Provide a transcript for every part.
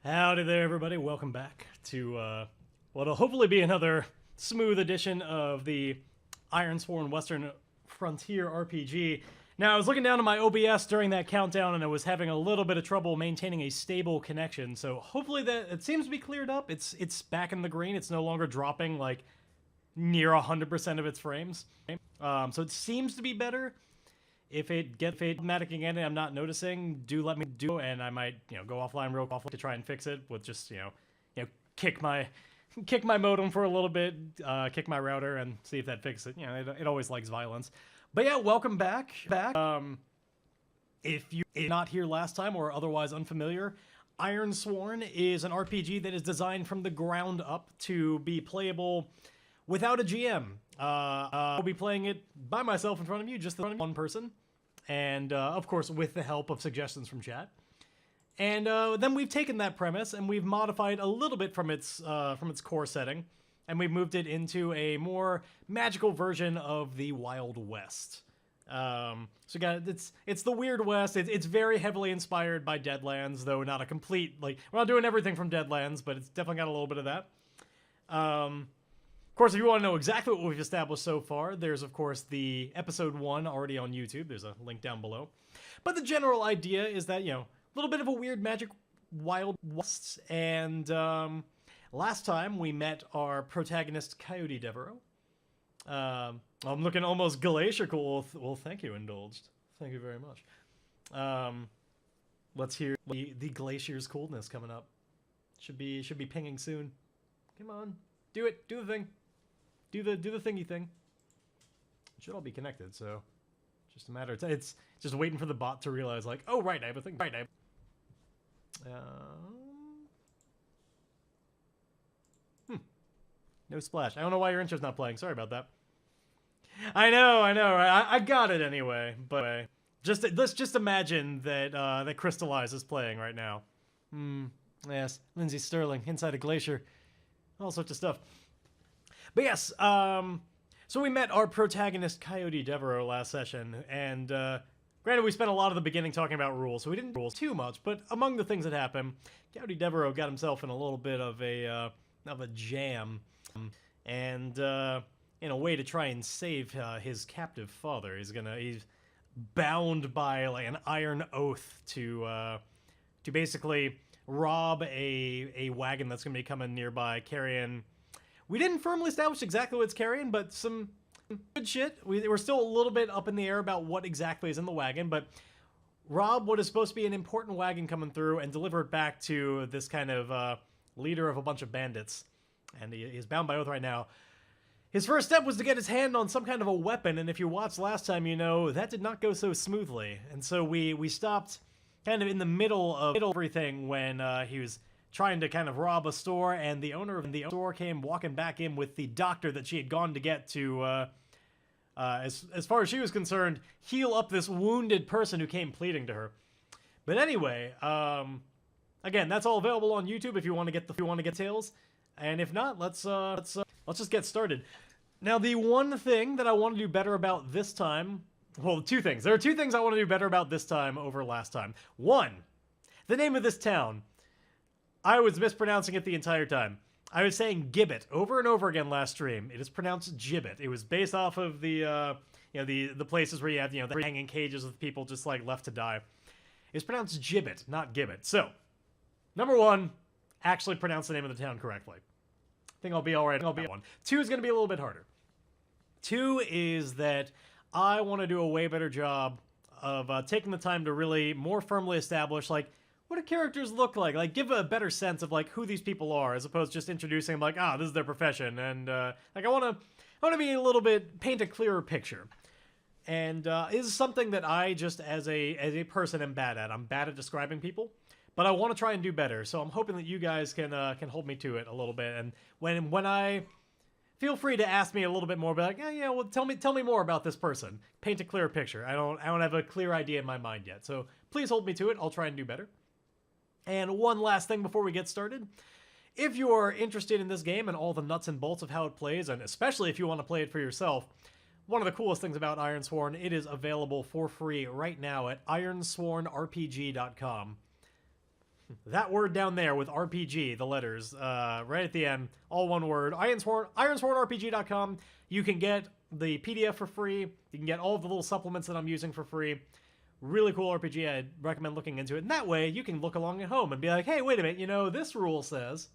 Howdy there, everybody. Welcome back to what'll hopefully be another smooth edition of the Ironsworn Western Frontier RPG. Now, I was looking down at my OBS during that countdown, and I was having a little bit of trouble maintaining a stable connection. So hopefully that it seems to be cleared up. It's back in the green. It's no longer dropping like near 100% of its frames. So it seems to be better. If it gets automatic again and I'm not noticing, do let me do, and I might, go offline real quick to try and fix it with just, kick my modem for a little bit, kick my router, and see if that fixes it. It always likes violence. But yeah, welcome back. If you're not here last time or otherwise unfamiliar, Ironsworn is an RPG that is designed from the ground up to be playable without a GM. I'll be playing it by myself in front of you, just the one person. And, of course, with the help of suggestions from chat. And then we've taken that premise and we've modified a little bit from its core setting. And we've moved it into a more magical version of the Wild West. It's the Weird West. It's very heavily inspired by Deadlands, though not a complete, we're not doing everything from Deadlands, but it's definitely got a little bit of that. Of course, if you want to know exactly what we've established so far, there's, of course, the episode 1 already on YouTube. There's a link down below. But the general idea is that, a little bit of a weird magic Wild West. And last time we met our protagonist, Coyote Devereaux. I'm looking almost glacier cool. Well, thank you, Indulged. Thank you very much. Let's hear the glacier's coolness coming up. Should be pinging soon. Come on, do it. Do the thing. Do the thingy thing. It should all be connected, so just a matter of time. It's just waiting for the bot to realize, oh right, I have a thing. Right, no splash. I don't know why your intro's not playing. Sorry about that. I know. I got it anyway. But let's just imagine that that Crystallize is playing right now. Yes, Lindsay Sterling inside a glacier, all sorts of stuff. But yes, so we met our protagonist, Coyote Devereaux, last session, and granted, we spent a lot of the beginning talking about rules, so we didn't rules too much, but among the things that happened, Coyote Devereaux got himself in a little bit of a jam, and in a way to try and save his captive father, he's bound by an iron oath to basically rob a wagon that's going to be coming nearby, carrying... We didn't firmly establish exactly what it's carrying, but some good shit. We're still a little bit up in the air about what exactly is in the wagon, but rob what is supposed to be an important wagon coming through and deliver it back to this kind of leader of a bunch of bandits. And he is bound by oath right now. His first step was to get his hand on some kind of a weapon, and if you watched last time, that did not go so smoothly. And so we stopped kind of in the middle of everything when he was trying to kind of rob a store, and the owner of the store came walking back in with the doctor that she had gone to get to, as far as she was concerned, heal up this wounded person who came pleading to her. But anyway, again, that's all available on YouTube if you want to get tales, and if not, let's just get started. Now, the one thing that I want to do better about this time, well, two things. There are two things I want to do better about this time over last time. One, the name of this town. I was mispronouncing it the entire time. I was saying Gibbet over and over again last stream. It is pronounced Gibbet. It was based off of the places where you have, the hanging cages with people just, left to die. It's pronounced Gibbet, not Gibbet. So, number one, actually pronounce the name of the town correctly. I think I'll be alright. One. Two is going to be a little bit harder. Two is that I want to do a way better job of taking the time to really more firmly establish, what do characters look like? Give a better sense of, who these people are, as opposed to just introducing them, this is their profession. And, I want to be a little bit, paint a clearer picture. And, is something that I just, as a person, am bad at. I'm bad at describing people, but I want to try and do better. So I'm hoping that you guys can hold me to it a little bit. And when I... Feel free to ask me a little bit more, be well, tell me more about this person. Paint a clearer picture. I don't have a clear idea in my mind yet. So please hold me to it. I'll try and do better. And one last thing before we get started. If you are interested in this game and all the nuts and bolts of how it plays, and especially if you want to play it for yourself, one of the coolest things about Ironsworn, it is available for free right now at ironswornrpg.com. That word down there with RPG, the letters, right at the end, all one word. IronswornRPG.com. You can get the PDF for free. You can get all of the little supplements that I'm using for free. Really cool RPG. I'd recommend looking into it. And that way, you can look along at home and be like, hey, wait a minute, you know, this rule says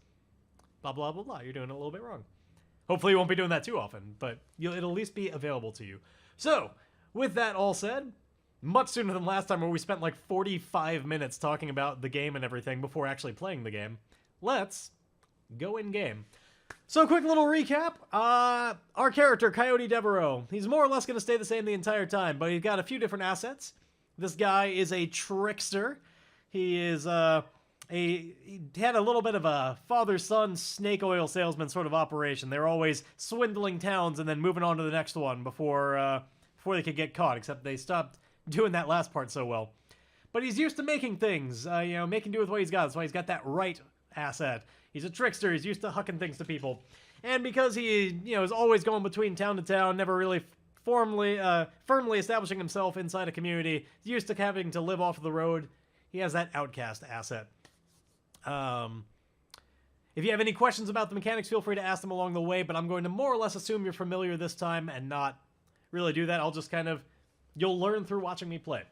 blah, blah, blah, blah. You're doing it a little bit wrong. Hopefully you won't be doing that too often, but it'll at least be available to you. So, with that all said, much sooner than last time where we spent like 45 minutes talking about the game and everything before actually playing the game, let's go in-game. So, quick little recap. Our character, Coyote Devereaux, he's more or less going to stay the same the entire time, but he's got a few different assets. This guy is a trickster. He is, he had a little bit of a father-son snake oil salesman sort of operation. They're always swindling towns and then moving on to the next one before they could get caught, except they stopped doing that last part so well. But he's used to making things, making do with what he's got. That's why he's got that right asset. He's a trickster. He's used to hucking things to people. And because he, is always going between town to town, never really firmly establishing himself inside a community, he's used to having to live off the road, he has that outcast asset. If you have any questions about the mechanics, feel free to ask them along the way, but I'm going to more or less assume you're familiar this time and not really do that. I'll just you'll learn through watching me play.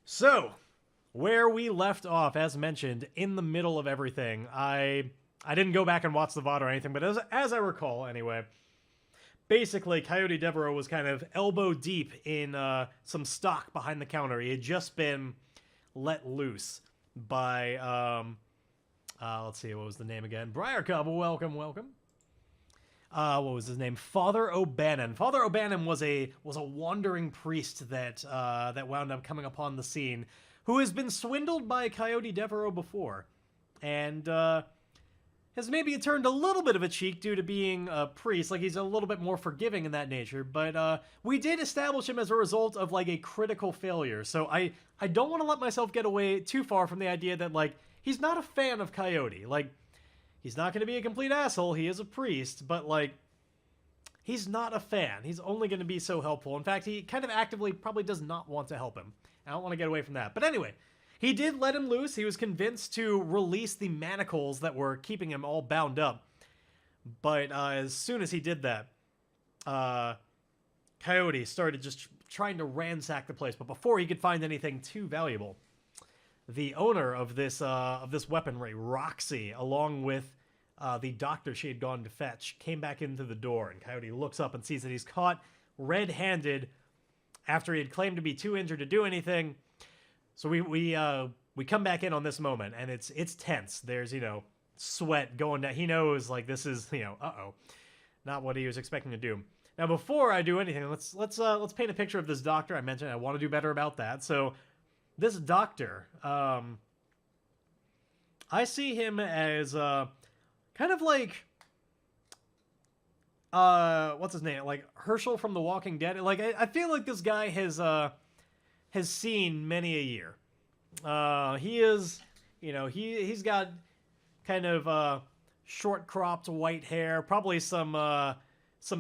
So, where we left off, as mentioned, in the middle of everything, I didn't go back and watch the VOD or anything, but as I recall, anyway, basically, Coyote Devereaux was kind of elbow deep in some stock behind the counter. He had just been let loose by, let's see, what was the name again? Briarcob, welcome. What was his name? Father O'Bannon. Father O'Bannon was a wandering priest that wound up coming upon the scene, who has been swindled by Coyote Devereaux before, and has maybe turned a little bit of a cheek due to being a priest. Like, he's a little bit more forgiving in that nature, but we did establish him as a result of, like, a critical failure. So I don't want to let myself get away too far from the idea that, like, he's not a fan of Coyote. Like, he's not going to be a complete asshole. He is a priest, but, like, he's not a fan. He's only going to be so helpful. In fact, he kind of actively probably does not want to help him. I don't want to get away from that. But anyway, he did let him loose. He was convinced to release the manacles that were keeping him all bound up. But as soon as he did that, Coyote started just trying to ransack the place. But before he could find anything too valuable, the owner of this weaponry, Roxi, along with the doctor she had gone to fetch, came back into the door. And Coyote looks up and sees that he's caught red-handed after he had claimed to be too injured to do anything. So we come back in on this moment, and it's tense. There's, sweat going down. He knows, like, this is, not what he was expecting to do. Now, before I do anything, let's paint a picture of this doctor. I mentioned I want to do better about that. So this doctor, I see him as kind of like what's his name? Like Herschel from The Walking Dead. Like, I feel like this guy has seen many a year. He is, he's got kind of short cropped white hair, probably some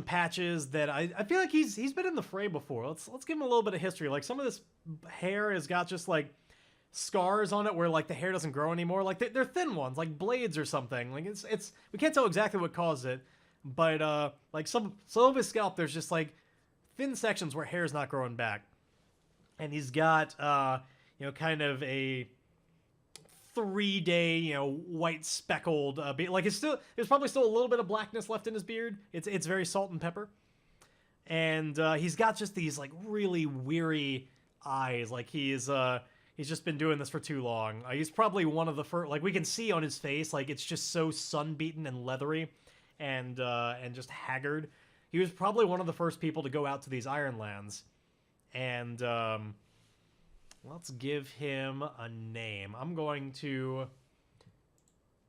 patches that I feel like he's been in the fray before. Let's give him a little bit of history. Like, some of this hair has got just like scars on it where, like, the hair doesn't grow anymore. Like, they're thin ones, like blades or something. Like, it's we can't tell exactly what caused it, but like some of his scalp, there's just like thin sections where hair's not growing back. And he's got kind of a 3-day, white speckled beard. Like, there's probably still a little bit of blackness left in his beard. It's very salt and pepper. And he's got just these, like, really weary eyes. Like, he's just been doing this for too long. He's probably one of the first, like, we can see on his face, like, it's just so sun-beaten and leathery and just haggard. He was probably one of the first people to go out to these Ironlands. And let's give him a name. I'm going to...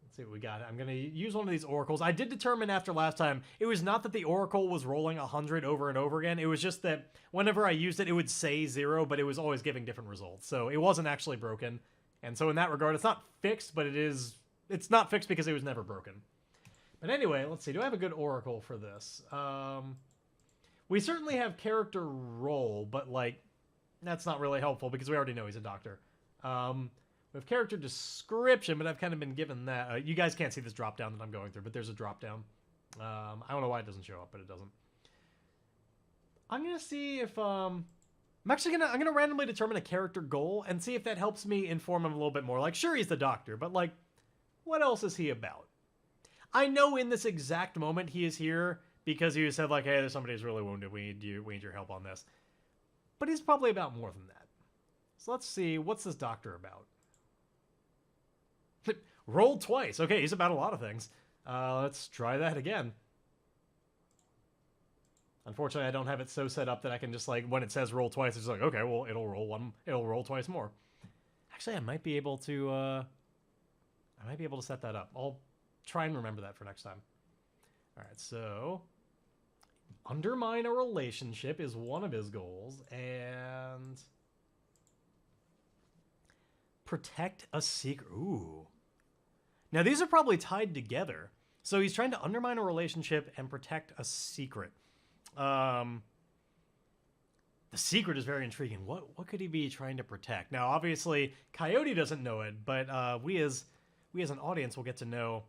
Let's see what we got. I'm going to use one of these oracles. I did determine after last time, it was not that the oracle was rolling 100 over and over again. It was just that whenever I used it, it would say 0, but it was always giving different results. So it wasn't actually broken. And so in that regard, it's not fixed, but it's not fixed because it was never broken. But anyway, let's see. Do I have a good oracle for this? We certainly have character role, but, like, that's not really helpful because we already know he's a doctor. We We have character description, but I've kind of been given that. You guys can't see this drop down that I'm going through, but there's a drop down. I don't know why it doesn't show up, but it doesn't. I'm gonna see if I'm gonna randomly determine a character goal and see if that helps me inform him a little bit more. Like, sure, he's the doctor, but like, what else is he about? I know in this exact moment he is here because he said like, hey, there's somebody who's really wounded. We need your help on this. But he's probably about more than that. So let's see, what's this doctor about? Rolled twice. Okay, he's about a lot of things. Let's try that again. Unfortunately, I don't have it so set up that I can just, like, when it says roll twice, it's like, okay, well, it'll roll twice more. Actually, I might be able to set that up. I'll try and remember that for next time. All right, so undermine a relationship is one of his goals, and protect a secret. Ooh. Now, these are probably tied together. So he's trying to undermine a relationship and protect a secret. The secret is very intriguing. What could he be trying to protect? Now, obviously, Coyote doesn't know it, but we as an audience will get to know.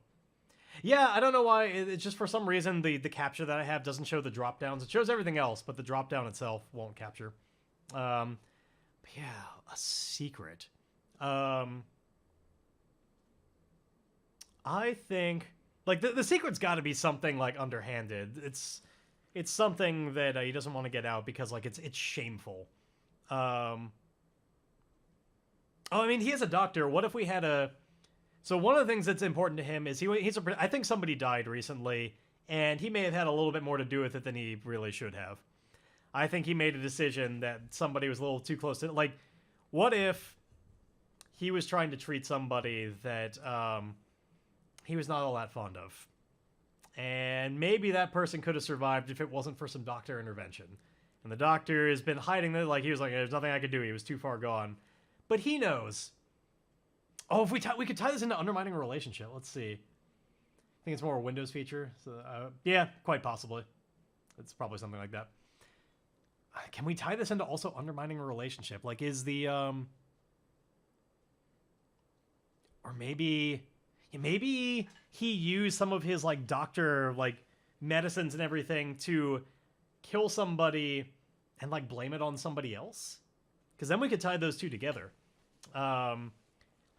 Yeah, I don't know why. It's just for some reason the capture that I have doesn't show the drop downs. It shows everything else, but the drop down itself won't capture. But yeah, a secret. I think like the secret's got to be something like underhanded. It's something that he doesn't want to get out because like it's shameful. Oh, I mean, he is a doctor. What if we had a? So one of the things that's important to him is I think somebody died recently, and he may have had a little bit more to do with it than he really should have. I think he made a decision that somebody was a little too close to. Like, what if he was trying to treat somebody that he was not all that fond of? And maybe that person could have survived if it wasn't for some doctor intervention. And the doctor has been hiding it, like he was like, there's nothing I could do, he was too far gone. But he knows. Oh, if we could tie this into undermining a relationship. Let's see. I think it's more a Windows feature. So yeah, quite possibly. It's probably something like that. Can we tie this into also undermining a relationship? Like, is the or maybe he used some of his like doctor like medicines and everything to kill somebody and like blame it on somebody else, because then we could tie those two together.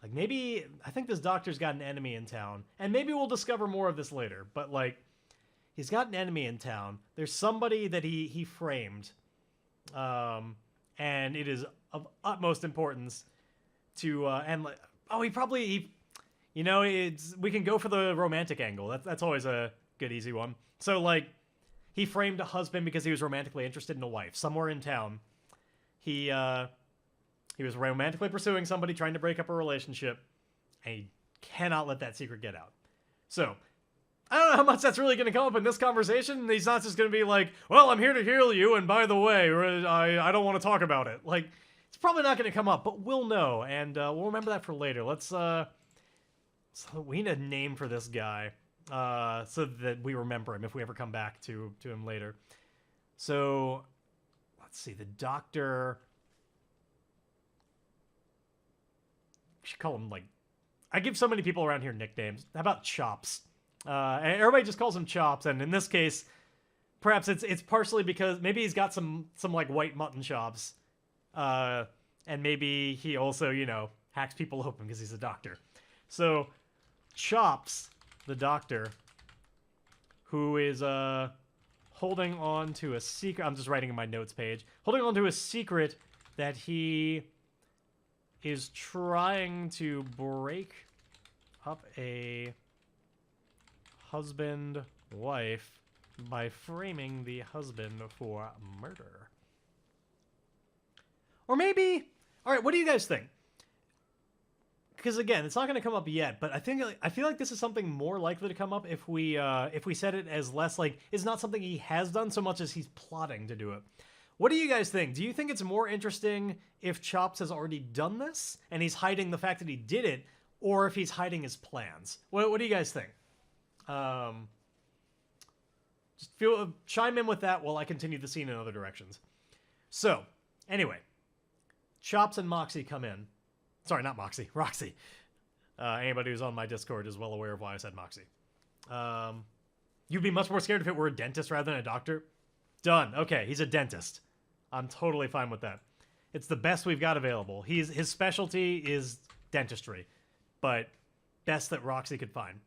Like maybe I think this doctor's got an enemy in town, and maybe we'll discover more of this later, but like he's got an enemy in town. There's somebody that he framed, and it is of utmost importance to and like, oh, you know, we can go for the romantic angle. That's always a good, easy one. So, like, he framed a husband because he was romantically interested in a wife somewhere in town. He was romantically pursuing somebody, trying to break up a relationship, and he cannot let that secret get out. So, I don't know how much that's really going to come up in this conversation. He's not just going to be like, well, I'm here to heal you, and by the way, I don't want to talk about it. Like, it's probably not going to come up, but we'll know, and we'll remember that for later. So we need a name for this guy, so that we remember him if we ever come back to him later. So, let's see, the doctor. We should call him, like, I give so many people around here nicknames. How about Chops? And everybody just calls him Chops, and in this case, perhaps it's partially because maybe he's got some like white mutton chops, and maybe he also, you know, hacks people open because he's a doctor. So Chops, the doctor, who is holding on to a secret. I'm just writing in my notes page. Holding on to a secret that he is trying to break up a husband-wife by framing the husband for murder. Or maybe, all right, what do you guys think? Because again, it's not going to come up yet, but I feel like this is something more likely to come up if we set it as less like it's not something he has done so much as he's plotting to do it. What do you guys think? Do you think it's more interesting if Chops has already done this and he's hiding the fact that he did it, or if he's hiding his plans? What do you guys think? Just chime in with that while I continue the scene in other directions. So, anyway, Chops and Moxie come in. Sorry, not Moxie. Roxy. Anybody who's on my Discord is well aware of why I said Moxie. You'd be much more scared if it were a dentist rather than a doctor? Done. Okay, he's a dentist. I'm totally fine with that. It's the best we've got available. His specialty is dentistry, but best that Roxy could find.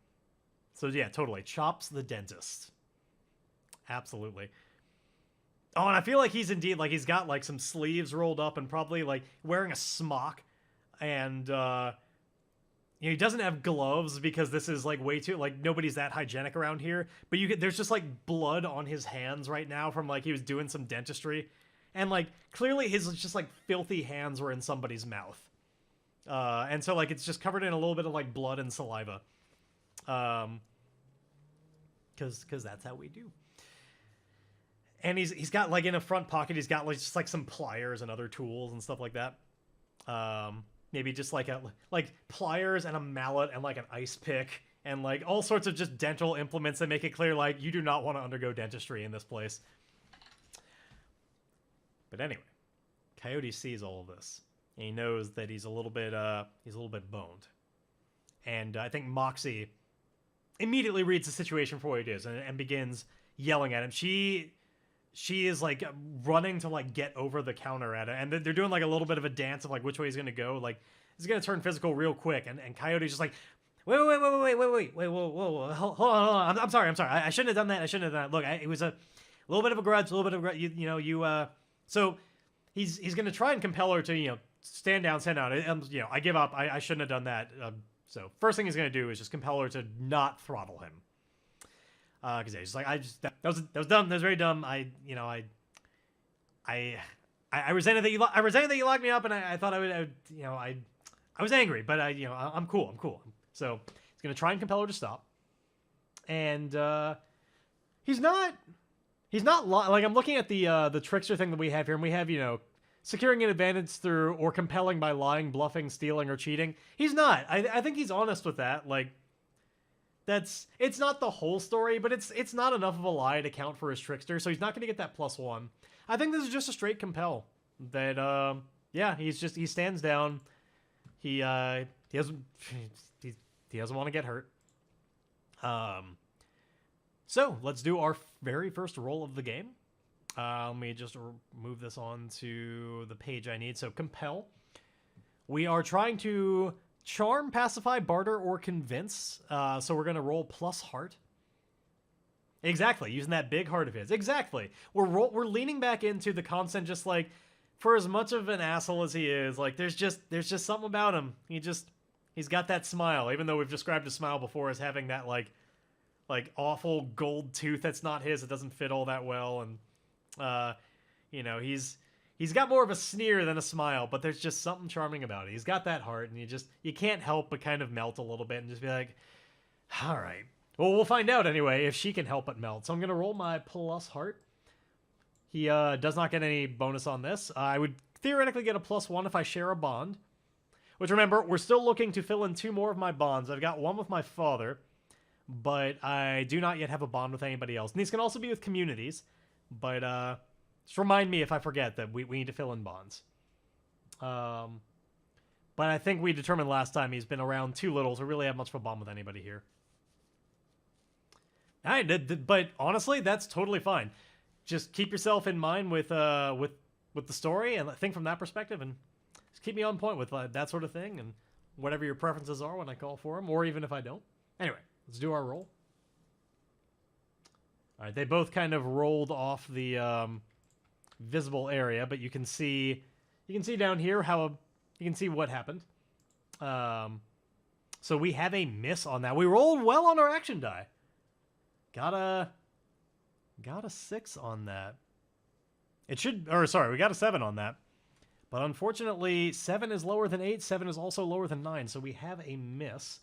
So yeah, totally. Chops the dentist. Absolutely. Oh, and I feel like he's indeed, like, he's got, like, some sleeves rolled up and probably, like, wearing a smock. And, you know, he doesn't have gloves because this is, like, way too, like, nobody's that hygienic around here. But there's just, like, blood on his hands right now from, like, he was doing some dentistry. And, like, clearly his just, like, filthy hands were in somebody's mouth. And so, like, it's just covered in a little bit of, like, blood and saliva. Because that's how we do. And he's got, like, in a front pocket, he's got, like, just, like, some pliers and other tools and stuff like that. Maybe just, like, pliers and a mallet and, like, an ice pick and, like, all sorts of just dental implements that make it clear, like, you do not want to undergo dentistry in this place. But anyway, Coyote sees all of this. And he knows that he's a little bit boned. And I think Moxie immediately reads the situation for what it is and begins yelling at him. She is, like, running to, like, get over the counter at it. And they're doing, like, a little bit of a dance of, like, which way he's going to go. Like, he's going to turn physical real quick. And Coyote's just like, wait, whoa. Hold on. I'm sorry. I shouldn't have done that. Look, it was a little bit of a grudge, So he's going to try and compel her to, you know, stand down. You know, I give up. I shouldn't have done that. So first thing he's going to do is just compel her to not throttle him. Because he's like, that was dumb. That was very dumb. I resented that you locked me up, and I thought I was angry, but I'm cool. So he's gonna try and compel her to stop, and he's not like, I'm looking at the trickster thing that we have here, and we have, you know, securing an advantage through or compelling by lying, bluffing, stealing, or cheating. He's not. I think he's honest with that. Like, it's not the whole story, but it's not enough of a lie to count for his trickster, so he's not going to get that +1. I think this is just a straight compel. That yeah, he stands down. He doesn't want to get hurt. So let's do our very first roll of the game. Let me just move this on to the page I need. So compel. We are trying to charm, pacify, barter, or convince. So we're going to roll +heart. Exactly, using that big heart of his. Exactly. We're leaning back into the constant, just like, for as much of an asshole as he is, like, there's just something about him. He's got that smile, even though we've described his smile before as having that like awful gold tooth that's not his. It doesn't fit all that well, and you know, he's got more of a sneer than a smile, but there's just something charming about it. He's got that heart, and you can't help but kind of melt a little bit and just be like, all right. Well, we'll find out anyway if she can help but melt. So I'm going to roll my +heart. He does not get any bonus on this. I would theoretically get a +1 if I share a bond. Which, remember, we're still looking to fill in 2 more of my bonds. I've got one with my father, but I do not yet have a bond with anybody else. And these can also be with communities, but just remind me if I forget that we need to fill in bonds. But I think we determined last time he's been around too little to really have much of a bond with anybody here. But honestly, that's totally fine. Just keep yourself in mind with the story and think from that perspective, and just keep me on point with that sort of thing and whatever your preferences are when I call for them, or even if I don't. Anyway, let's do our roll. All right, they both kind of rolled off the visible area, but you can see down here how you can see what happened. So we have a miss on that. We rolled well on our action die. Got a 6 on that. We got a 7 on that. But unfortunately, 7 is lower than 8. 7 is also lower than 9. So we have a miss.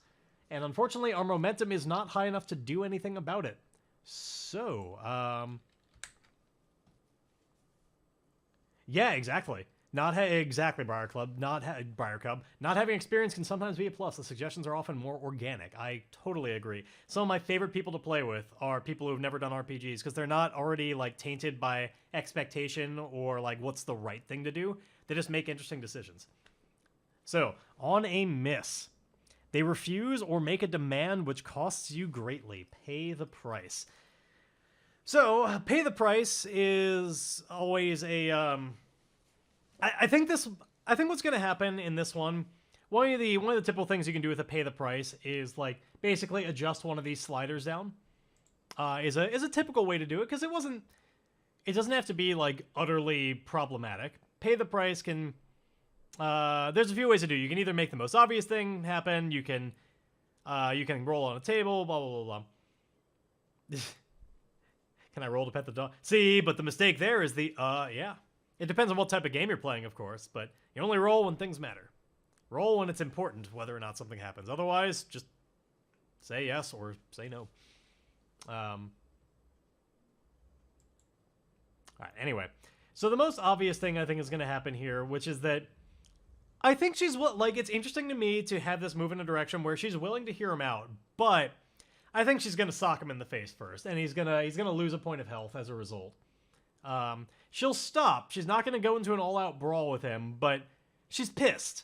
And unfortunately, our momentum is not high enough to do anything about it. So, yeah, exactly. Exactly, Briar Cub. Not having experience can sometimes be a plus. The suggestions are often more organic. I totally agree. Some of my favorite people to play with are people who have never done RPGs because they're not already like tainted by expectation or like what's the right thing to do. They just make interesting decisions. So, on a miss, they refuse or make a demand which costs you greatly. Pay the price. So, pay the price is always a I think what's going to happen in this one, one of the typical things you can do with a pay the price is like basically adjust one of these sliders down. Is a typical way to do it because it doesn't have to be like utterly problematic. Pay the price can there's a few ways to do it. You can either make the most obvious thing happen, you can roll on a table, blah blah blah blah. Can I roll to pet the dog? See, but the mistake there is yeah. It depends on what type of game you're playing, of course, but you only roll when things matter. Roll when it's important whether or not something happens. Otherwise, just say yes or say no. Alright, anyway. So the most obvious thing I think is going to happen here, which is that I think it's interesting to me to have this move in a direction where she's willing to hear him out, but I think she's going to sock him in the face first, and he's gonna lose a point of health as a result. She'll stop. She's not going to go into an all-out brawl with him, but she's pissed.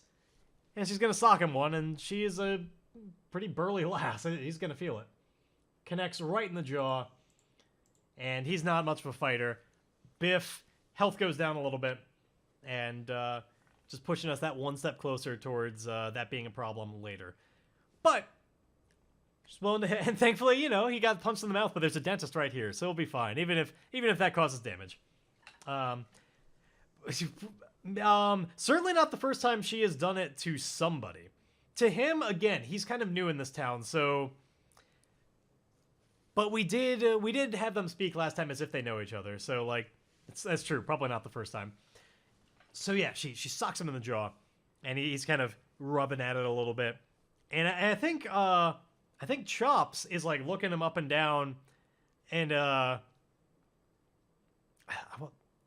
And she's going to sock him one, and she is a pretty burly lass. He's going to feel it. Connects right in the jaw, and he's not much of a fighter. Biff, health goes down a little bit, and just pushing us that one step closer towards that being a problem later. But she's willing to hit, and thankfully, he got punched in the mouth, but there's a dentist right here, so he'll be fine, even if that causes damage. Certainly not the first time she has done it to somebody. To him, again, he's kind of new in this town, so. But we did have them speak last time as if they know each other, so like, that's true. Probably not the first time. So yeah, she socks him in the jaw, and he's kind of rubbing at it a little bit, and I think Chops is like looking him up and down, and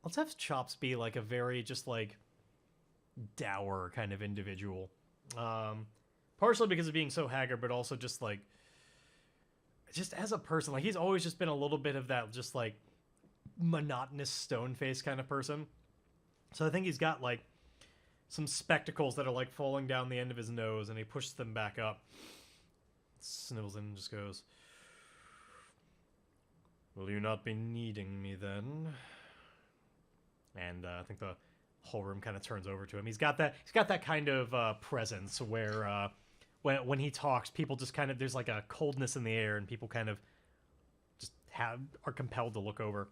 let's have Chops be like a very just like dour kind of individual. Partially because of being so haggard, but also just like just as a person, like he's always just been a little bit of that just like monotonous stone face kind of person. So I think he's got like some spectacles that are like falling down the end of his nose, and he pushes them back up. Snivels in and just goes, "Will you not be needing me then?" And I think the whole room kind of turns over to him. He's got that kind of presence where when he talks, people just kind of, there's like a coldness in the air, and people kind of just are compelled to look over.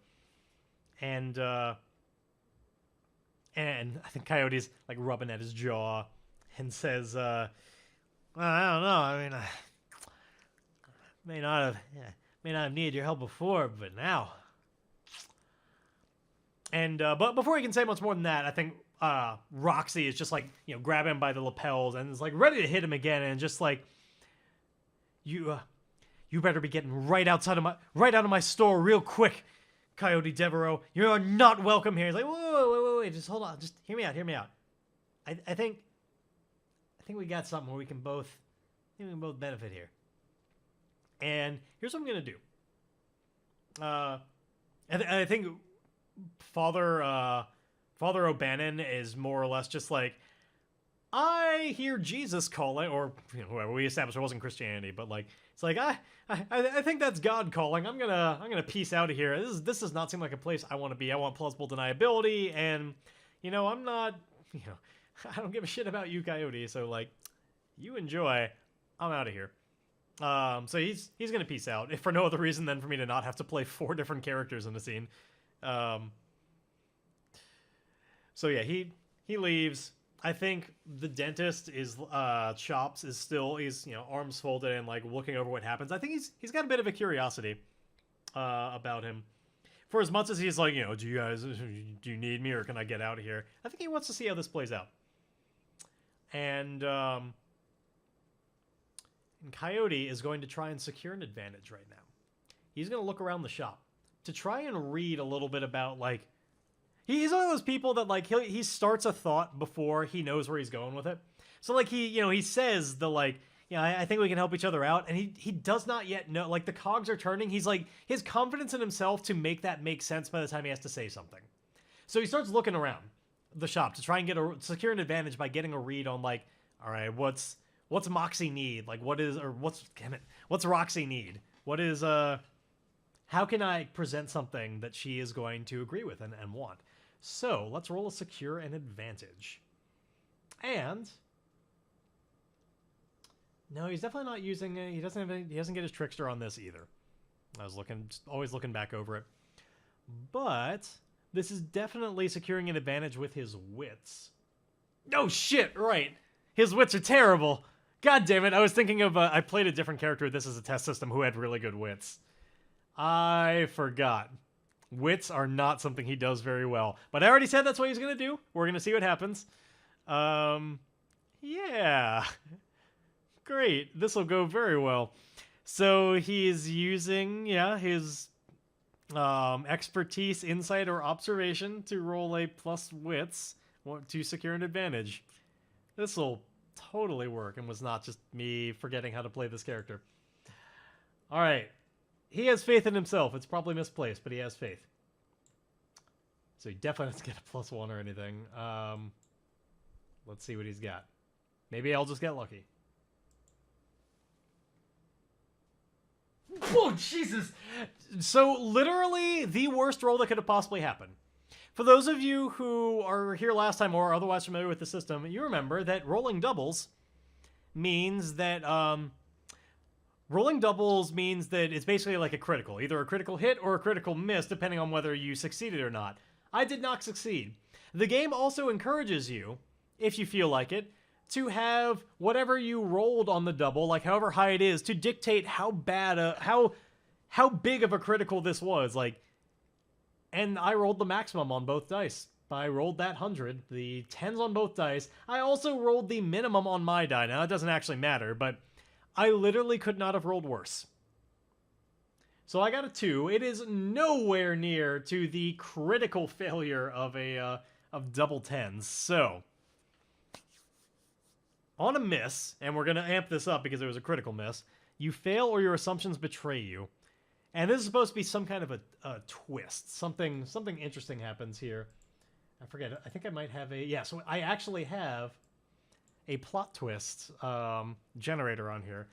And I think Coyote's like rubbing at his jaw and says, "Well, I don't know. I mean, I may not have needed your help before, but now." And but before he can say much more than that, I think Roxi is just like grabbing him by the lapels and is like ready to hit him again, and just like, you better be getting right out of my store real quick, Coyote Devereaux. You're not welcome here. He's like, wait, just hold on, just hear me out. I think we got something where we can both benefit here. And here's what I'm gonna do. I think Father O'Bannon is more or less just like, I hear Jesus calling, or whoever we established it wasn't Christianity, but like it's like I think that's God calling. I'm gonna peace out of here. This does not seem like a place I want to be. I want plausible deniability, and I'm not I don't give a shit about you, Coyote. So like, you enjoy. I'm out of here. So he's gonna peace out, if for no other reason than for me to not have to play 4 different characters in the scene. So yeah, he leaves. I think the dentist is Chops is still, he's arms folded and like looking over what happens. I think he's got a bit of a curiosity about him. For as much as he's like, do you need me, or can I get out of here? I think he wants to see how this plays out. And Coyote is going to try and secure an advantage right now. He's going to look around the shop to try and read a little bit about, like, he's one of those people that, like, he starts a thought before he knows where he's going with it. So, like, he says the, like, I think we can help each other out, and he does not yet know, like, the cogs are turning. He's, like, his confidence in himself to make that make sense by the time he has to say something. So he starts looking around the shop to try and secure an advantage by getting a read on, like, All right, what's Moxie need? Like, what's Roxy need? What is how can I present something that she is going to agree with and want? So let's roll a secure and advantage. And no, he's definitely not using it. He doesn't get his trickster on this either. I was always looking back over it. But this is definitely securing an advantage with his wits. Oh shit, right. His wits are terrible. God damn it, I was thinking of, I played a different character with this as a test system who had really good wits. I forgot. Wits are not something he does very well. But I already said that's what he's going to do. We're going to see what happens. Yeah. Great. This will go very well. So he's using, his expertise, insight, or observation to roll a plus wits to secure an advantage. This will totally work and was not just me forgetting how to play this character. All right. He has faith in himself. It's probably misplaced, but he has faith. So he definitely doesn't get a +1 or anything. Let's see what he's got. Maybe I'll just get lucky. Oh, Jesus! So, literally, the worst roll that could have possibly happened. For those of you who are here last time or are otherwise familiar with the system, you remember that rolling doubles means that, it's basically like a critical. Either a critical hit or a critical miss, depending on whether you succeeded or not. I did not succeed. The game also encourages you, if you feel like it, to have whatever you rolled on the double, like however high it is, to dictate how bad how big of a critical this was. Like, and I rolled the maximum on both dice. I rolled that 100, the 10s on both dice. I also rolled the minimum on my die. Now, that doesn't actually matter, but I literally could not have rolled worse. So I got a 2. It is nowhere near to the critical failure of double 10s. So, on a miss, and we're going to amp this up because it was a critical miss, you fail or your assumptions betray you. And this is supposed to be some kind of a twist. Something interesting happens here. I forget. I think I might have so I actually have a plot twist generator on here.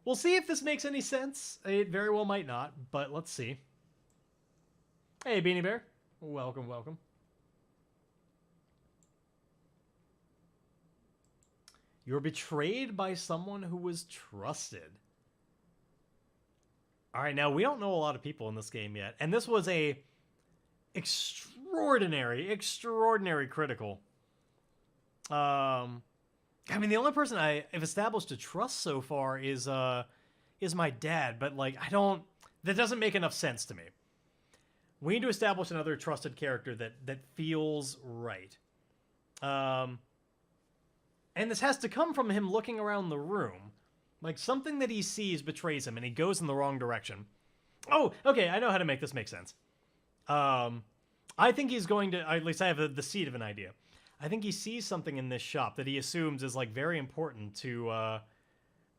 We'll see if this makes any sense. It very well might not, but let's see. Hey, Beanie Bear. Welcome, welcome. You're betrayed by someone who was trusted. All right, now we don't know a lot of people in this game yet, and this was a extraordinary critical. I mean, the only person I have established a trust so far is my dad, but like that doesn't make enough sense to me. We need to establish another trusted character that feels right. And this has to come from him looking around the room. Like, something that he sees betrays him, and he goes in the wrong direction. Oh, okay, I know how to make this make sense. I think he's going to, at least I have the seed of an idea. I think he sees something in this shop that he assumes is, like, very important to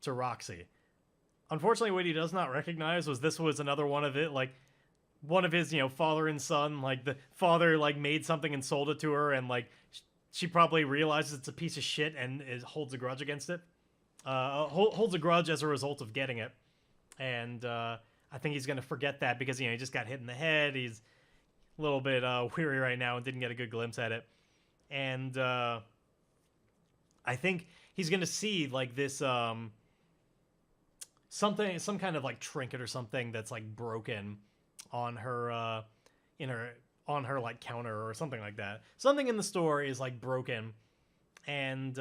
Roxy. Unfortunately, what he does not recognize was this was another one of it, like, one of his, father and son, like, the father, like, made something and sold it to her, and, like, she probably realizes it's a piece of shit and holds a grudge against it. Holds a grudge as a result of getting it. And I think he's going to forget that because, he just got hit in the head. He's a little bit weary right now and didn't get a good glimpse at it. And I think he's going to see, like, this, some kind of, like, trinket or something that's, like, broken on her, on her, like, counter or something like that. Something in the store is, like, broken. And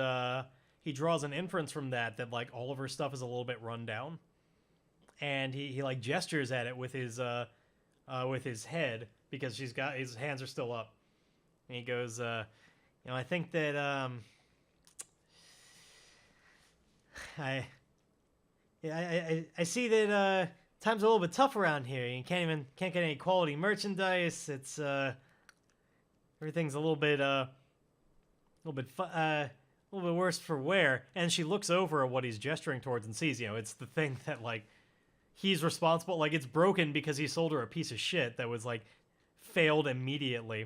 he draws an inference from that like all of her stuff is a little bit run down, and he like gestures at it with his head because his hands are still up, and he goes, I think that I see that times are a little bit tough around here. You can't get any quality merchandise. It's everything's a little bit worse for wear. And she looks over at what he's gesturing towards and sees, it's the thing that, like, he's responsible. Like, it's broken because he sold her a piece of shit that was, like, failed immediately.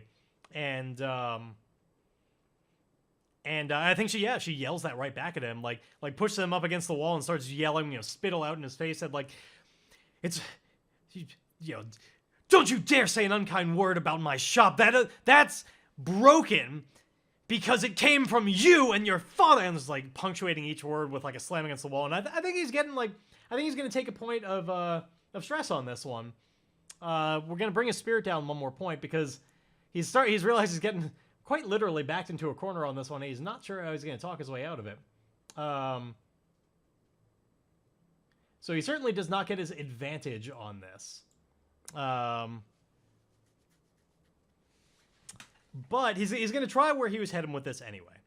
And And I think she yells that right back at him, like pushes him up against the wall and starts yelling, spittle out in his face, and like, it's, don't you dare say an unkind word about my shop. That's broken because it came from you and your father. And it's like punctuating each word with like a slam against the wall. And I think he's getting like, I think he's gonna take a point of stress on this one. We're gonna bring his spirit down one more point because he's realized he's getting quite literally backed into a corner on this one. He's not sure how he's going to talk his way out of it. So he certainly does not get his advantage on this. But he's going to try where he was heading with this anyway.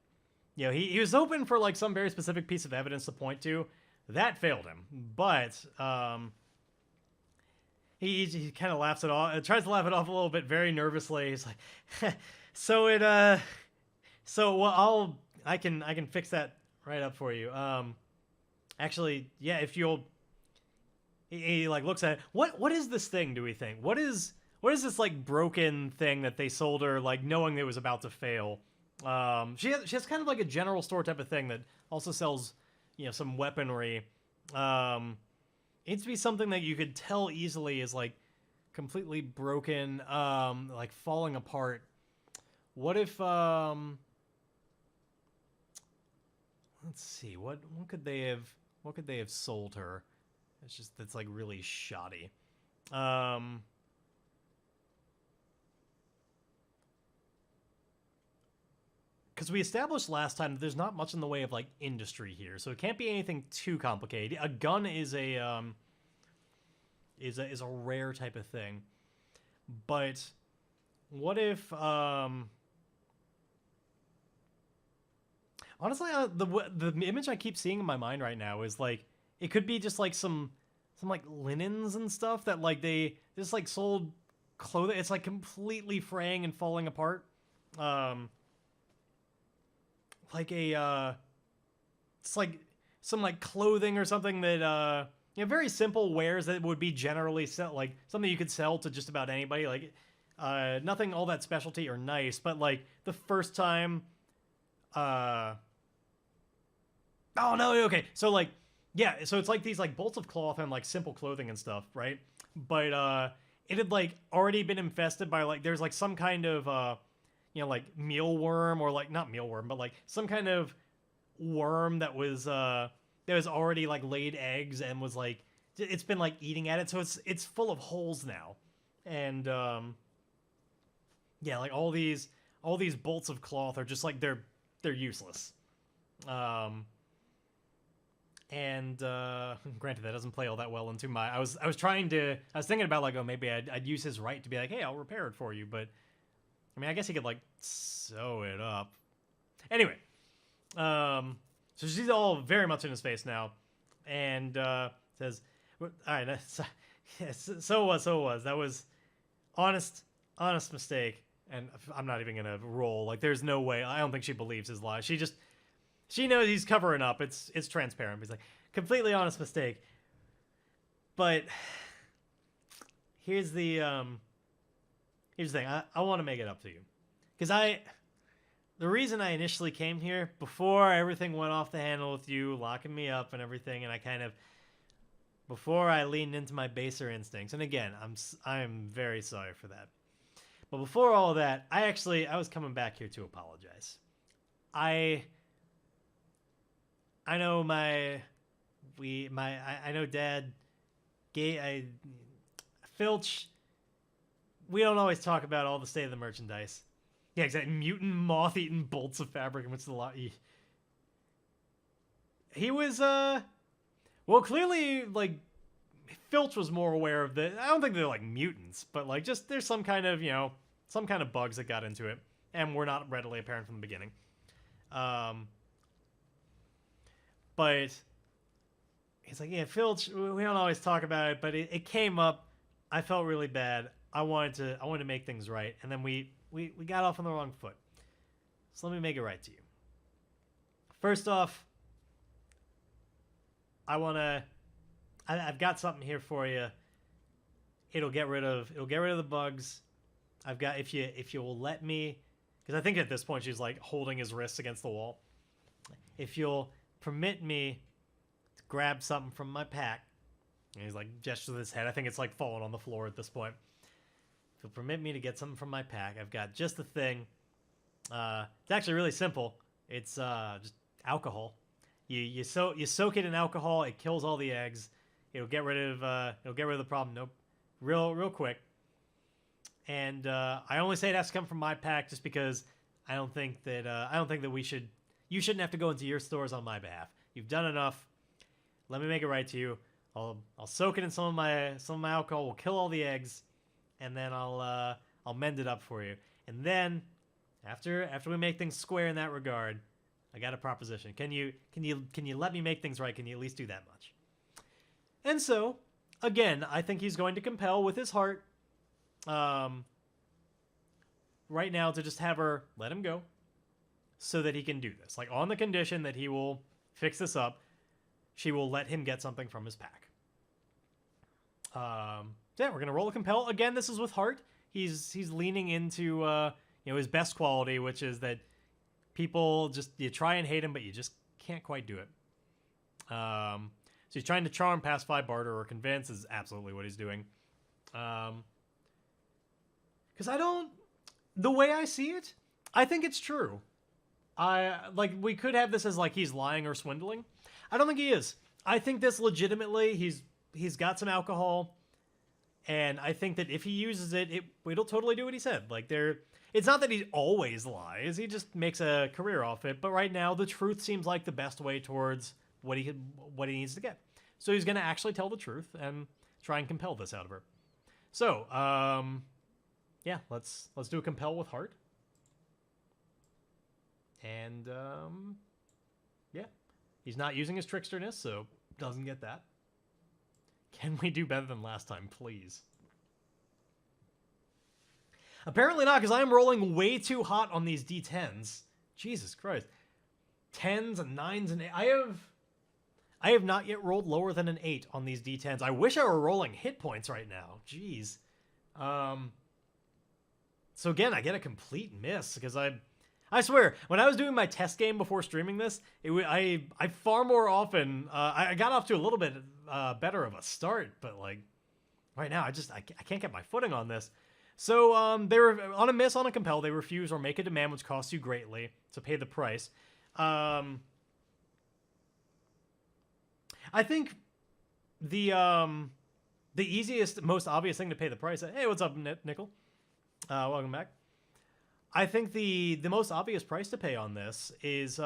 He was hoping for like some very specific piece of evidence to point to. That failed him. But he kind of laughs it off. Tries to laugh it off a little bit very nervously. He's like, I can fix that right up for you. Actually, yeah, if you'll, he like looks at it. What is this thing, do we think? What is this like broken thing that they sold her, like knowing it was about to fail? She has kind of like a general store type of thing that also sells, some weaponry. It needs to be something that you could tell easily is like completely broken, like falling apart. What if, let's see, what could they have sold her? That's like really shoddy. Because we established last time that there's not much in the way of like industry here, so it can't be anything too complicated. A gun is a rare type of thing. But what if, honestly, the image I keep seeing in my mind right now is like it could be just like some like linens and stuff that like they just like sold clothing. It's like completely fraying and falling apart. Like it's like some like clothing or something that very simple wares that would be generally like something you could sell to just about anybody. Like nothing all that specialty or nice, but like the first time. Oh, no, okay. So, like, yeah, so it's like these, like, bolts of cloth and, like, simple clothing and stuff, right? But, it had, like, already been infested by, like, there's, like, some kind of, like, mealworm or, like, not mealworm, but, like, some kind of worm that was already, like, laid eggs and was, like, it's been, like, eating at it. So it's full of holes now. And, yeah, like, all these bolts of cloth are just, like, they're useless. And granted, that doesn't play all that well into my. I was thinking about like, oh, maybe I'd use his right to be like, hey, I'll repair it for you. But I mean, I guess he could like sew it up. Anyway, so she's all very much in his face now, and says, "All right, so it was. That was honest mistake." And I'm not even gonna roll. Like, there's no way. I don't think she believes his lie. She knows he's covering up. It's transparent. He's like, completely honest mistake. But here's the thing. I want to make it up to you. Because the reason I initially came here, before everything went off the handle with you, locking me up and everything, and before I leaned into my baser instincts, and again, I'm very sorry for that. But before all that, I was coming back here to apologize. I know I know Dad, Filch, we don't always talk about all the state of the merchandise. Yeah, exactly. Mutant, moth-eaten bolts of fabric in which the lot. He was, well, clearly, like, Filch was more aware of the. I don't think they're like mutants, but like just there's some kind of bugs that got into it, and were not readily apparent from the beginning. But he's like, yeah, Filch, we don't always talk about it, but it came up. I felt really bad. I wanted to make things right, and then we got off on the wrong foot. So let me make it right to you. First off, I've got something here for you. It'll get rid of the bugs. I've got, if you will let me, Because I think at this point she's like holding his wrists against the wall. If you'll permit me to grab something from my pack. And he's like gestures with his head. I think it's like falling on the floor at this point. If you'll permit me to get something from my pack, I've got just the thing. It's actually really simple. It's just alcohol. You soak it in alcohol. It kills all the eggs. It'll get rid of the problem. Nope, real quick. And I only say it has to come from my pack just because I don't think that you shouldn't have to go into your stores on my behalf. You've done enough. Let me make it right to you. I'll soak it in some of my alcohol. We'll kill all the eggs, and then I'll mend it up for you. And then after we make things square in that regard, I got a proposition. Can you let me make things right? Can you at least do that much? And so, again, I think he's going to compel with his heart right now to just have her let him go so that he can do this. Like, on the condition that he will fix this up, she will let him get something from his pack. So yeah, we're going to roll a compel. Again, this is with heart. He's leaning into his best quality, which is that people just, you try and hate him, but you just can't quite do it. So he's trying to charm, pacify, barter, or convince is absolutely what he's doing. Because the way I see it, I think it's true. We could have this as like he's lying or swindling. I don't think he is. I think this legitimately, he's got some alcohol, and I think that if he uses it, it'll totally do what he said. Like, it's not that he always lies, he just makes a career off it, but right now the truth seems like the best way towards what he needs to get. So he's going to actually tell the truth and try and compel this out of her. So, yeah, let's do a compel with heart. And, yeah. He's not using his tricksterness, so doesn't get that. Can we do better than last time, please? Apparently not, because I am rolling way too hot on these D10s. Jesus Christ. 10s and 9s and 8. I have not yet rolled lower than an 8 on these D10s. I wish I were rolling hit points right now. Jeez. So again, I get a complete miss, because I swear, when I was doing my test game before streaming this, I far more often, I got off to a little bit better of a start, but like, right now, I can't get my footing on this. So, they were on a miss, on a compel, they refuse or make a demand which costs you greatly to pay the price. I think the easiest, most obvious thing to pay the price. Hey, what's up, Nickel? Welcome back. I think the most obvious price to pay on this is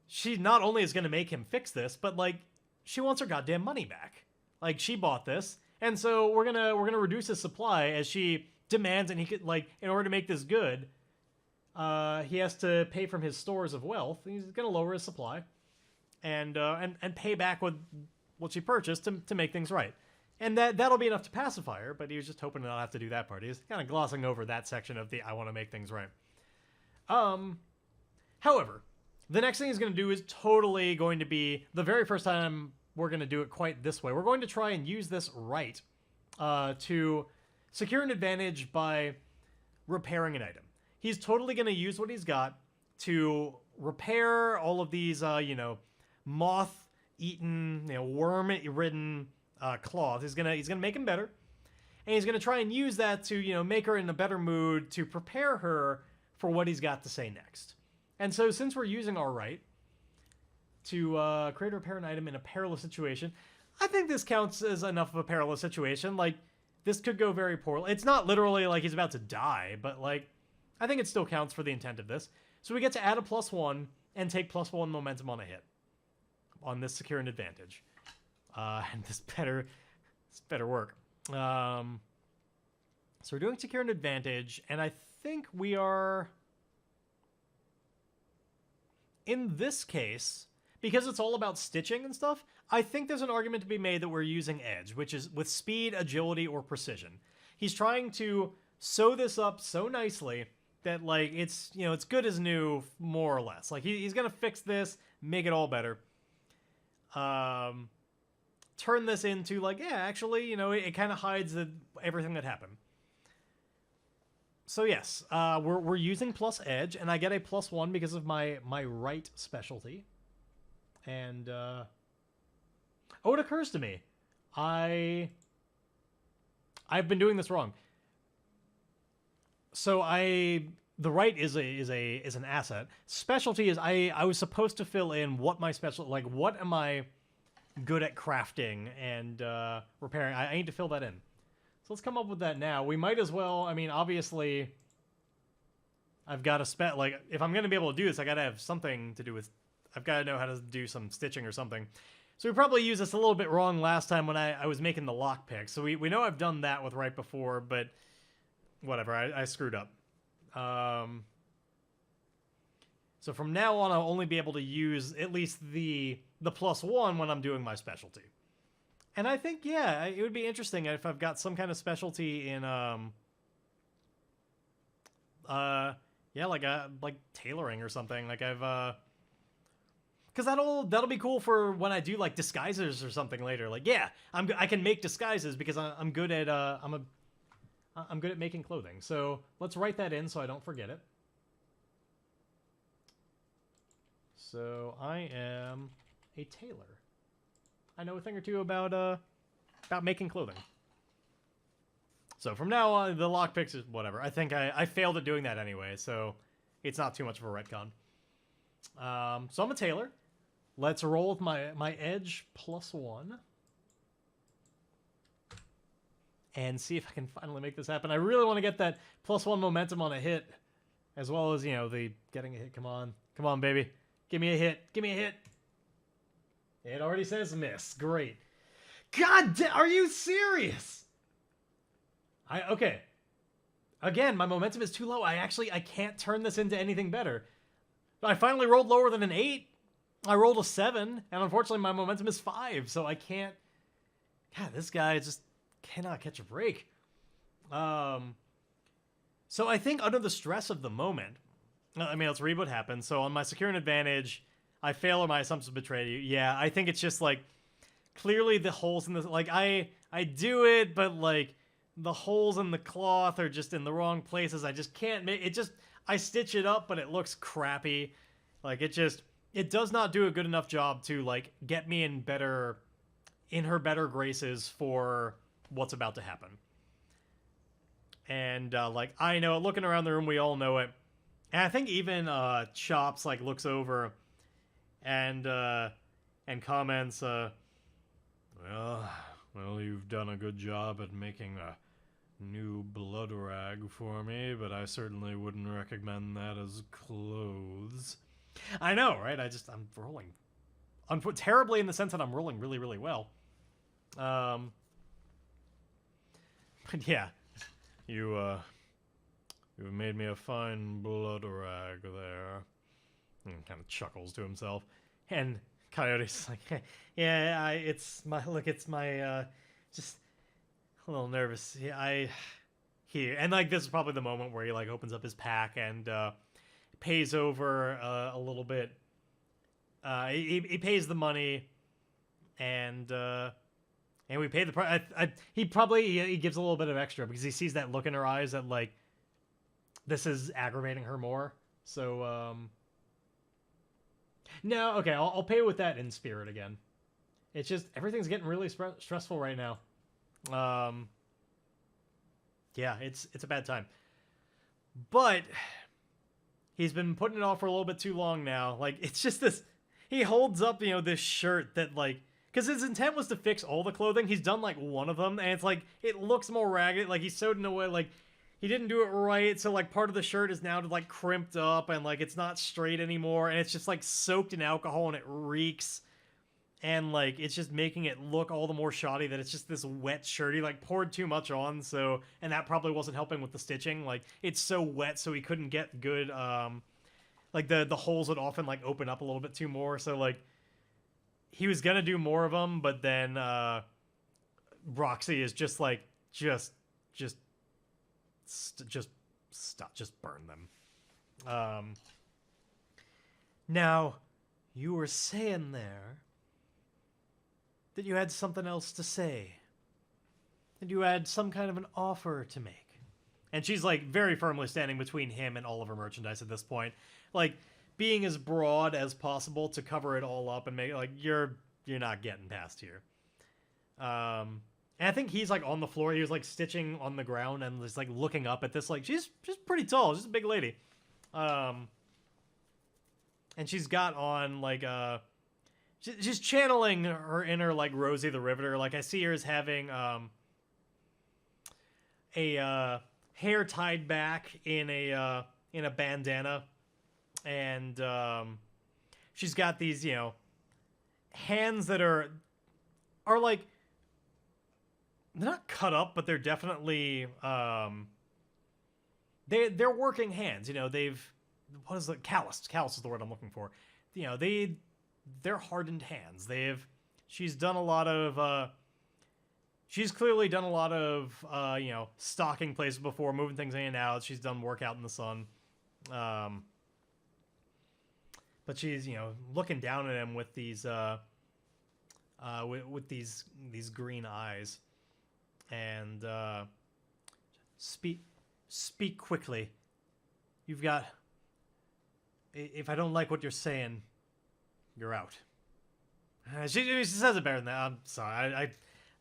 she not only is going to make him fix this, but like she wants her goddamn money back. Like, she bought this, and so we're gonna reduce his supply as she demands, and he could, like, in order to make this good, he has to pay from his stores of wealth. He's gonna lower his supply, and pay back what she purchased to make things right. And that'll be enough to pacify her, but he was just hoping to not have to do that part. He's kind of glossing over that section of the I want to make things right. However, the next thing he's going to do is totally going to be the very first time we're going to do it quite this way. We're going to try and use this right to secure an advantage by repairing an item. He's totally going to use what he's got to repair all of these, moth-eaten, worm-ridden cloth. He's gonna make him better, and he's gonna try and use that to make her in a better mood to prepare her for what he's got to say next. And so, since we're using our right to create or repair an item in a perilous situation, I think this counts as enough of a perilous situation. Like, this could go very poorly. It's not literally like he's about to die, but like, I think it still counts for the intent of this. So we get to add a +1 and take +1 momentum on a hit on this secure an advantage. And this better work. So we're doing secure an advantage, and I think we are, in this case, because it's all about stitching and stuff, I think there's an argument to be made that we're using edge, which is with speed, agility, or precision. He's trying to sew this up so nicely that, like, it's good as new, more or less. Like, he's gonna fix this, make it all better. Turn this into, like, yeah, actually, it kind of hides everything that happened. So yes, we're using plus edge, and I get a +1 because of my right specialty. And oh, it occurs to me, I've been doing this wrong. So the right is an asset. Specialty is I was supposed to fill in what my what am I good at crafting and repairing. I need to fill that in. So let's come up with that now. We might as well. I mean, obviously, I've got to if I'm gonna be able to do this, I gotta have something to do with. I've got to know how to do some stitching or something. So we probably used this a little bit wrong last time when I was making the lockpick. So we know I've done that with right before, but whatever. I screwed up. So from now on, I'll only be able to use at least the +1 when I'm doing my specialty. And I think, yeah, it would be interesting if I've got some kind of specialty in, yeah, like tailoring or something. Like I've, because that'll be cool for when I do like disguises or something later. Like, yeah, I can make disguises because I'm good at, I'm good at making clothing. So let's write that in so I don't forget it. So I am a tailor. I know a thing or two about making clothing. So from now on, the lockpicks is whatever. I think I failed at doing that anyway, so it's not too much of a retcon. So I'm a tailor. Let's roll with my edge +1. And see if I can finally make this happen. I really want to get that +1 momentum on a hit, as well as, you know, the getting a hit. Come on. Come on, baby. Give me a hit. Give me a hit. It already says miss. Great. God damn, are you serious? Okay. Again, my momentum is too low. I can't turn this into anything better. I finally rolled lower than an 8. I rolled a 7, and unfortunately my momentum is 5, so I can't... God, this guy just cannot catch a break. So I think under the stress of the moment... I mean, let's read what happened. So on my secure an advantage, I fail or my assumptions betray you. Yeah, I think it's just, like, clearly the holes in this... Like, I do it, but, like, the holes in the cloth are just in the wrong places. I just can't make... It just... I stitch it up, but it looks crappy. Like, it just... It does not do a good enough job to, like, get me in her better graces for what's about to happen. And, like, I know it. Looking around the room, we all know it. And I think even Chops, like, looks over and comments, well, you've done a good job at making a new blood rag for me, but I certainly wouldn't recommend that as clothes. I know, right? I'm rolling terribly in the sense that I'm rolling really, really well. But yeah, you've made me a fine blood rag there. And kind of chuckles to himself. And Coyote's like, yeah, it's my just a little nervous. Yeah, and like this is probably the moment where he like opens up his pack and pays over a little bit. He pays the money, and we pay the price. He gives a little bit of extra because he sees that look in her eyes that like this is aggravating her more. So no, okay, I'll pay with that in spirit again. It's just everything's getting really stressful right now. Yeah, it's a bad time. But he's been putting it off for a little bit too long now. Like, it's just this... He holds up, you know, this shirt that, like... Because his intent was to fix all the clothing. He's done, like, one of them. And it's, like, it looks more ragged. Like, he sewed in a way, like... He didn't do it right. So, like, part of the shirt is now, like, crimped up. And, like, it's not straight anymore. And it's just, like, soaked in alcohol. And it reeks. And, like, it's just making it look all the more shoddy that it's just this wet shirt. He, like, poured too much on, so... And that probably wasn't helping with the stitching. Like, it's so wet, so he couldn't get good, like, the holes would often, like, open up a little bit too more. So, like, he was gonna do more of them, but then, Roxi is just, like, just stop, just burn them. Now, you were saying there... that you had something else to say. That you had some kind of an offer to make. And she's, like, very firmly standing between him and all of her merchandise at this point. Like, being as broad as possible to cover it all up and make it, like, you're not getting past here. And I think he's, like, on the floor. He was, like, stitching on the ground and just, like, looking up at this. Like, she's pretty tall. She's a big lady. And she's got on, like, she's channeling her inner, like, Rosie the Riveter. Like, I see her as having, a, hair tied back in a bandana, and she's got these, you know, hands that are like, they're not cut up, but they're definitely they're working hands. You know, what is it? Calloused. Calloused is the word I'm looking for. You know, they're hardened hands. She's done a lot of she's clearly done a lot of, you know, stocking places before, moving things in and out. She's done workout in the sun. But she's, you know, looking down at him with these, with these green eyes. And, speak quickly. You've got, if I don't like what you're saying, you're out. She says it better than that. I'm sorry. I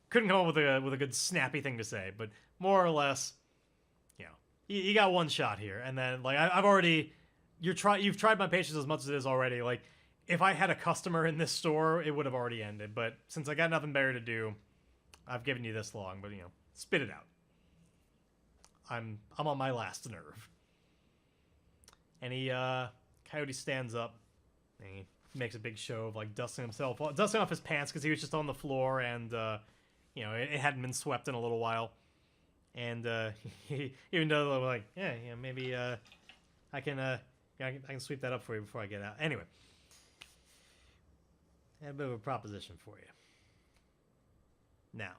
couldn't come up with a good snappy thing to say, but more or less, you know, you got one shot here, and then, like, I've already, you've tried my patience as much as it is already. Like, if I had a customer in this store, it would have already ended. But since I got nothing better to do, I've given you this long. But, you know, spit it out. I'm on my last nerve. And Coyote stands up, and he makes a big show of, like, dusting off his pants because he was just on the floor, and you know, it hadn't been swept in a little while. And even though, like, yeah, maybe I can sweep that up for you before I get out. Anyway, I have a bit of a proposition for you. Now,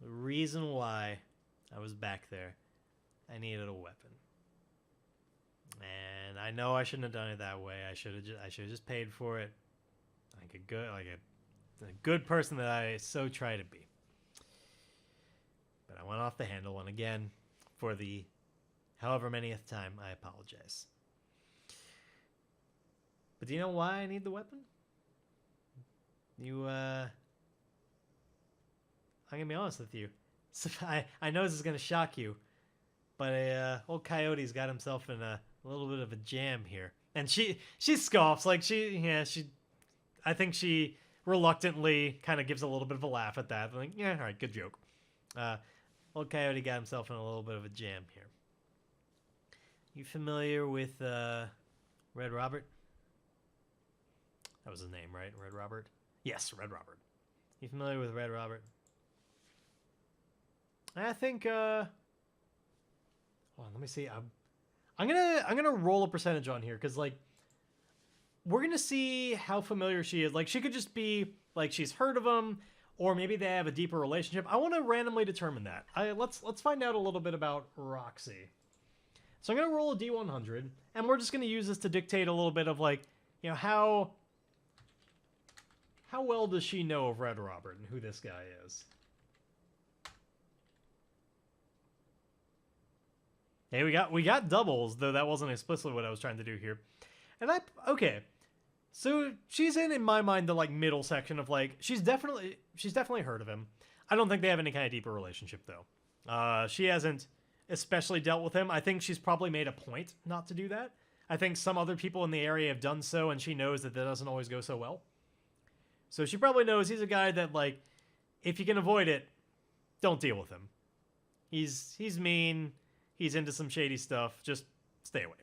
the reason why I was back there, I needed a weapon. And I know I shouldn't have done it that way. I should have just paid for it like a good person that I so try to be. But I went off the handle, and again, for the however manyth time, I apologize. But do you know why I need the weapon? I'm gonna be honest with you. So I know this is gonna shock you, but old Coyote's got himself in a little bit of a jam here. And she scoffs, like, I think she reluctantly kind of gives a little bit of a laugh at that. Like, yeah, all right, good joke. Old Coyote got himself in a little bit of a jam here. You familiar with Red Robert? That was his name, right? Red Robert? Yes, Red Robert. You familiar with Red Robert? I think, hold on, let me see. I'm gonna roll a percentage on here, because, like, we're gonna see how familiar she is. Like, she could just be like she's heard of him, or maybe they have a deeper relationship. I want to randomly determine that. Let's find out a little bit about Roxi. So I'm gonna roll a D100, and we're just gonna use this to dictate a little bit of, like, you know, how well does she know of Red Robert and who this guy is. Hey, we got doubles, though that wasn't explicitly what I was trying to do here. And okay. So she's in my mind, the, like, middle section of, like, she's definitely heard of him. I don't think they have any kind of deeper relationship, though. She hasn't especially dealt with him. I think she's probably made a point not to do that. I think some other people in the area have done so, and she knows that doesn't always go so well. So she probably knows he's a guy that, like, if you can avoid it, don't deal with him. He's mean. He's into some shady stuff. Just stay away.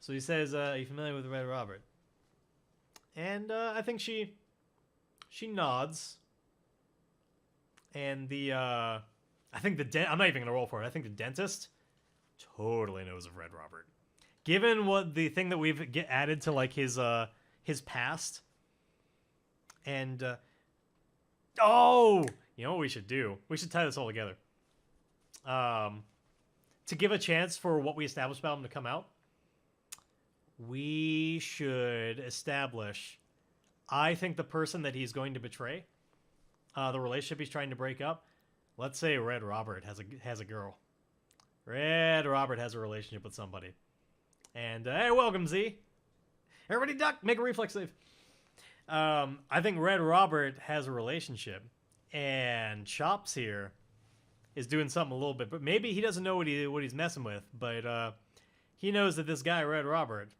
So he says, are you familiar with Red Robert? And I think she nods. And I think I'm not even going to roll for it. I think the dentist totally knows of Red Robert. Given the thing that we've added to, like, his past. And, oh! You know what we should do? We should tie this all together. To give a chance for what we established about him to come out, we should establish, I think, the person that he's going to betray, the relationship he's trying to break up, let's say Red Robert has a girl. Red Robert has a relationship with somebody. And, hey, welcome, Z. Everybody duck, make a reflex save. I think Red Robert has a relationship. And Chops here is doing something a little bit, but maybe he doesn't know what he's messing with, but he knows that this guy, Red Robert,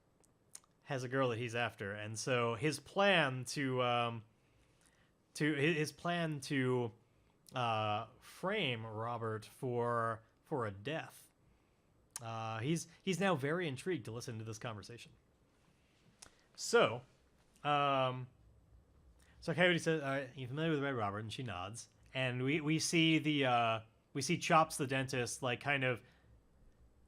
has a girl that he's after. And so his plan to frame Robert for a death. He's now very intrigued to listen to this conversation. So Coyote says, "Are you familiar with Red Robert?" And she nods. And we see Chops the dentist like kind of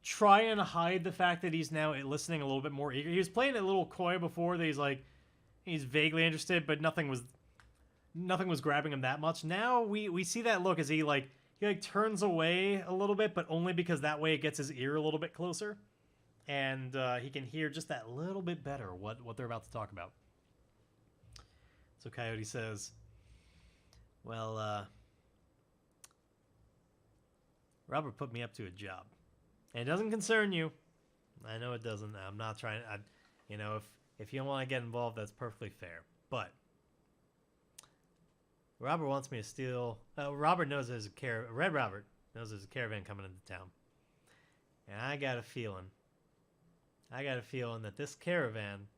try and hide the fact that he's now listening a little bit more eager. He was playing a little coy before that he's vaguely interested, but nothing was grabbing him that much. Now we see that look as he turns away a little bit, but only because that way it gets his ear a little bit closer, and he can hear just that little bit better what they're about to talk about. So Coyote says, "Well, Robert put me up to a job, and it doesn't concern you. I know it doesn't. I'm not trying. If you don't want to get involved, that's perfectly fair. But Robert wants me to steal. Robert knows there's a Red Robert knows there's a caravan coming into town, and I got a feeling that this caravan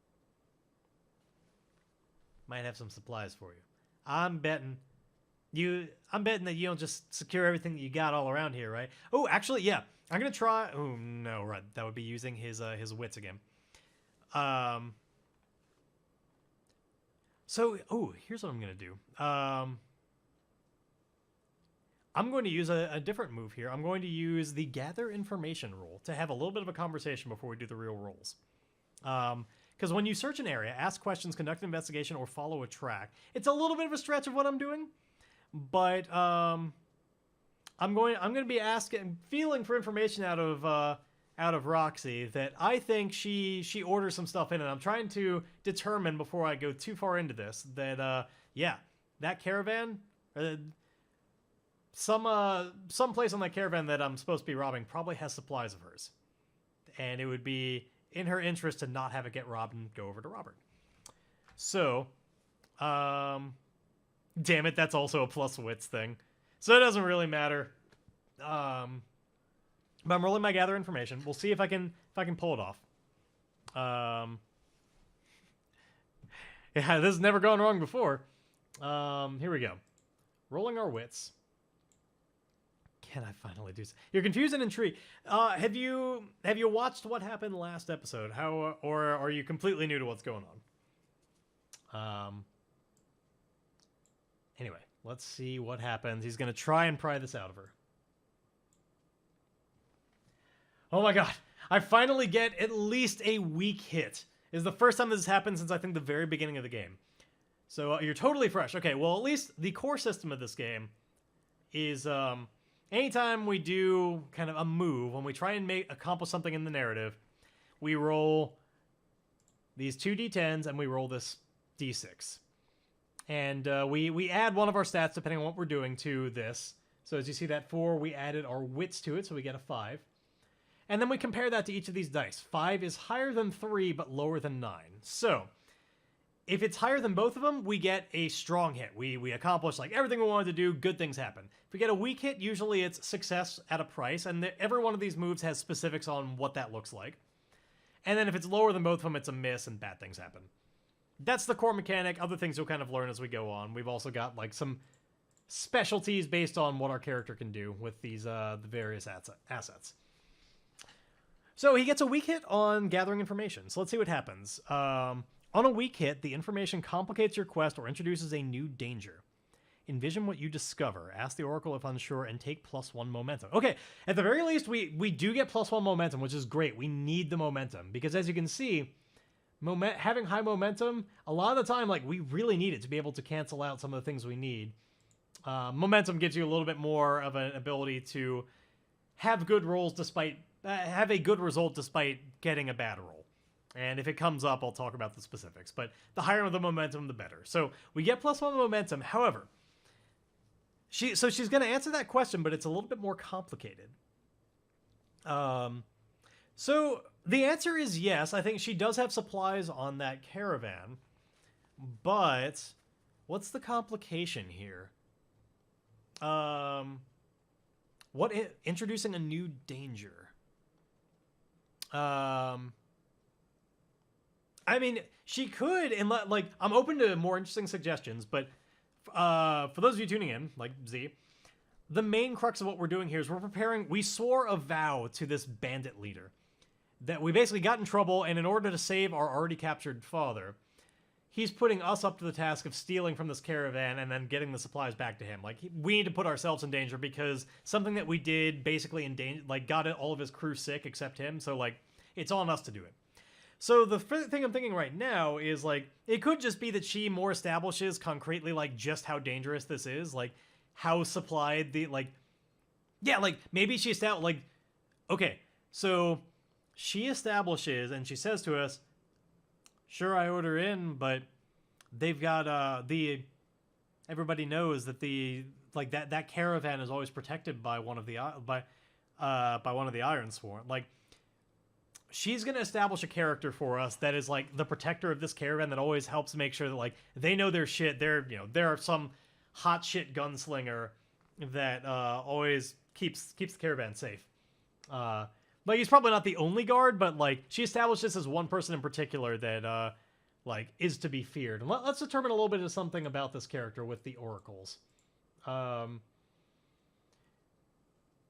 might have some supplies for you. I'm betting that you don't just secure everything that you got all around here, right? Oh, actually, yeah. I'm gonna try. Oh no, right. That would be using his wits again. So, here's what I'm gonna do. I'm going to use a different move here. I'm going to use the gather information rule to have a little bit of a conversation before we do the real rolls. Because when you search an area, ask questions, conduct an investigation, or follow a track, it's a little bit of a stretch of what I'm doing. But I'm going to be feeling for information out of Roxy that I think she orders some stuff in, and I'm trying to determine before I go too far into this that that caravan, some place on that caravan that I'm supposed to be robbing probably has supplies of hers, and it would be in her interest to not have it get robbed and go over to Robert. So, damn it, that's also a plus wits thing. So it doesn't really matter. But I'm rolling my gather information. We'll see if I can pull it off. Yeah, this has never gone wrong before. Here we go. Rolling our wits. Can I finally do this? You're confused and intrigued. Have you watched what happened last episode? Or are you completely new to what's going on? Anyway, let's see what happens. He's going to try and pry this out of her. Oh my god. I finally get at least a weak hit. It's the first time this has happened since I think the very beginning of the game. So you're totally fresh. Okay, well at least the core system of this game is anytime we do kind of a move, when we try and accomplish something in the narrative, we roll these 2d10s and we roll this d6. And we add one of our stats depending on what we're doing to this. So as you see that 4, we added our wits to it, so we get a 5. And then we compare that to each of these dice. 5 is higher than 3, but lower than 9. So if it's higher than both of them, we get a strong hit. We accomplish like everything we wanted to do, good things happen. If we get a weak hit, usually it's success at a price, and every one of these moves has specifics on what that looks like. And then if it's lower than both of them, it's a miss and bad things happen. That's the core mechanic. Other things you'll kind of learn as we go on. We've also got like some specialties based on what our character can do with these the various assets. So he gets a weak hit on gathering information. So let's see what happens. On a weak hit, the information complicates your quest or introduces a new danger. Envision what you discover. Ask the Oracle if unsure, and take +1 momentum. Okay, at the very least, we do get +1 momentum, which is great. We need the momentum, because as you can see, having high momentum, a lot of the time, like, we really need it to be able to cancel out some of the things we need. Momentum gives you a little bit more of an ability to have good rolls despite... have a good result despite getting a bad roll. And if it comes up, I'll talk about the specifics. But the higher the momentum, the better. So we get +1 momentum. However, So she's going to answer that question, but it's a little bit more complicated. So the answer is yes. I think she does have supplies on that caravan, but what's the complication here? Introducing a new danger. I mean, she could, and like, I'm open to more interesting suggestions, but for those of you tuning in, like Z, the main crux of what we're doing here is we swore a vow to this bandit leader that we basically got in trouble, and in order to save our already captured father, he's putting us up to the task of stealing from this caravan and then getting the supplies back to him. Like, we need to put ourselves in danger because something that we did basically got all of his crew sick except him, so like, it's on us to do it. So the thing I'm thinking right now is, like, it could just be that she more establishes concretely, like, just how dangerous this is, like, how supplied the, like, yeah, like, maybe she established, like, okay, so she establishes and she says to us, sure, I order in, but they've got, everybody knows that that caravan is always protected by one of the, by one of the Ironsworn, like, she's going to establish a character for us that is, like, the protector of this caravan that always helps make sure that, like, they know their shit. They're some hot shit gunslinger that always keeps the caravan safe. Like, he's probably not the only guard, but, like, she established this as one person in particular that, like, is to be feared. And let's determine a little bit of something about this character with the oracles.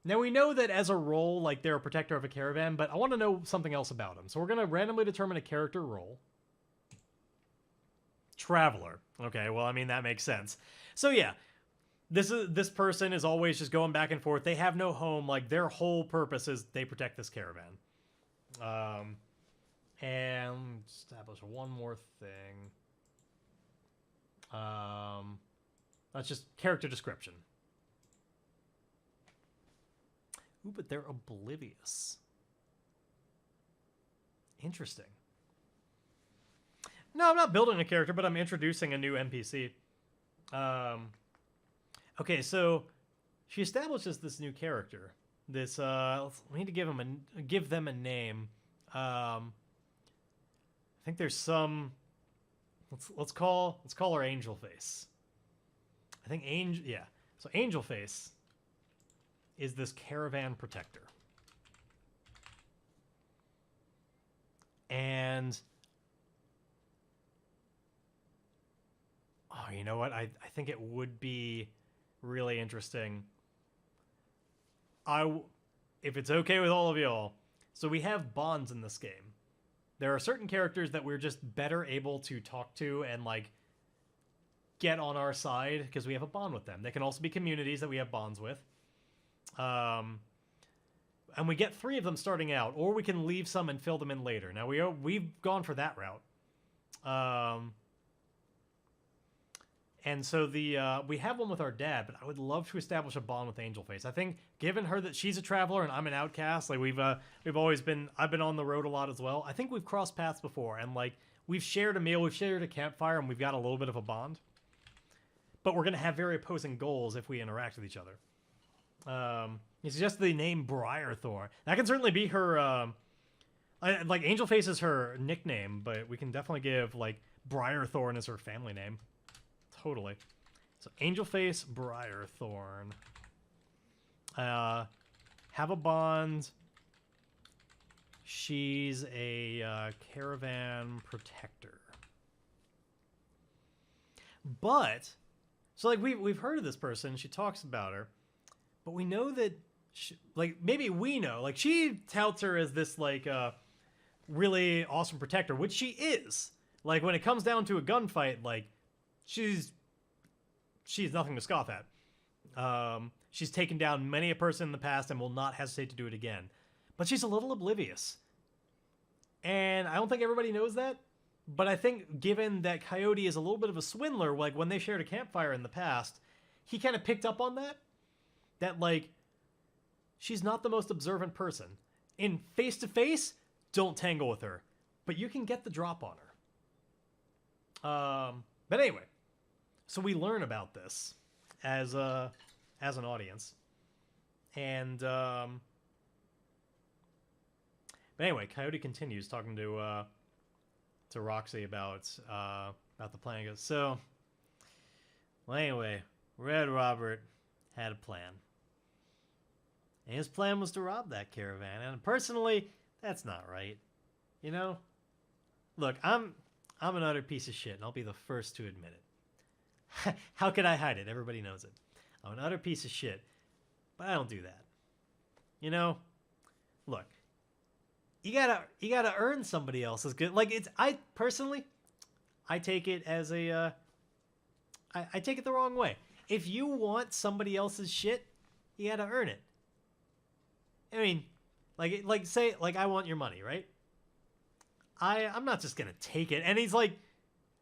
Now, we know that as a role, like, they're a protector of a caravan, but I want to know something else about them. So we're going to randomly determine a character role. Traveler. Okay, well, I mean, that makes sense. So, yeah, this person is always just going back and forth. They have no home. Like, their whole purpose is they protect this caravan. And establish one more thing. That's just character description. Ooh, but they're oblivious. Interesting. No, I'm not building a character, but I'm introducing a new NPC. Okay, so she establishes this new character. This we need to give them a name. I think there's some. Let's call her Angel Face. I think yeah. So Angel Face is this caravan protector. And oh, you know what? I think it would be really interesting. If it's okay with all of y'all. So we have bonds in this game. There are certain characters that we're just better able to talk to and, like, get on our side because we have a bond with them. They can also be communities that we have bonds with. And we get 3 of them starting out, or we can leave some and fill them in later. Now, we've gone for that route. And so we have one with our dad, but I would love to establish a bond with Angel Face. I think, given her that she's a traveler and I'm an outcast, like, I've been on the road a lot as well. I think we've crossed paths before, and, like, we've shared a meal, we've shared a campfire, and we've got a little bit of a bond. But we're going to have very opposing goals if we interact with each other. You suggested the name Briarthorn. That can certainly be her, like, Angel Face is her nickname, but we can definitely give, like, Briarthorn as her family name. Totally. So, Angel Face, Briarthorn. Have a bond. She's a caravan protector. But, so, like, we've heard of this person. She talks about her. But we know that, like, maybe we know. Like, she touts her as this, like, really awesome protector, which she is. Like, when it comes down to a gunfight, like, she's nothing to scoff at. She's taken down many a person in the past and will not hesitate to do it again. But she's a little oblivious. And I don't think everybody knows that. But I think, given that Coyote is a little bit of a swindler, like, when they shared a campfire in the past, he kind of picked up on that. That, like, she's not the most observant person. In face-to-face, don't tangle with her. But you can get the drop on her. But anyway, so we learn about this as as an audience. And but anyway, Coyote continues talking to Roxi about the plan. He goes, so, well, anyway, Red Robert had a plan, and his plan was to rob that caravan. And personally, that's not right. You know, look, I'm an utter piece of shit, and I'll be the first to admit it. How could I hide it? Everybody knows it. I'm an utter piece of shit, but I don't do that. You know, look, you gotta earn somebody else's good. Like, I personally, I take it as a I take it the wrong way. If you want somebody else's shit, you gotta earn it. I mean, say I want your money, right? I'm not just gonna take it. And he's like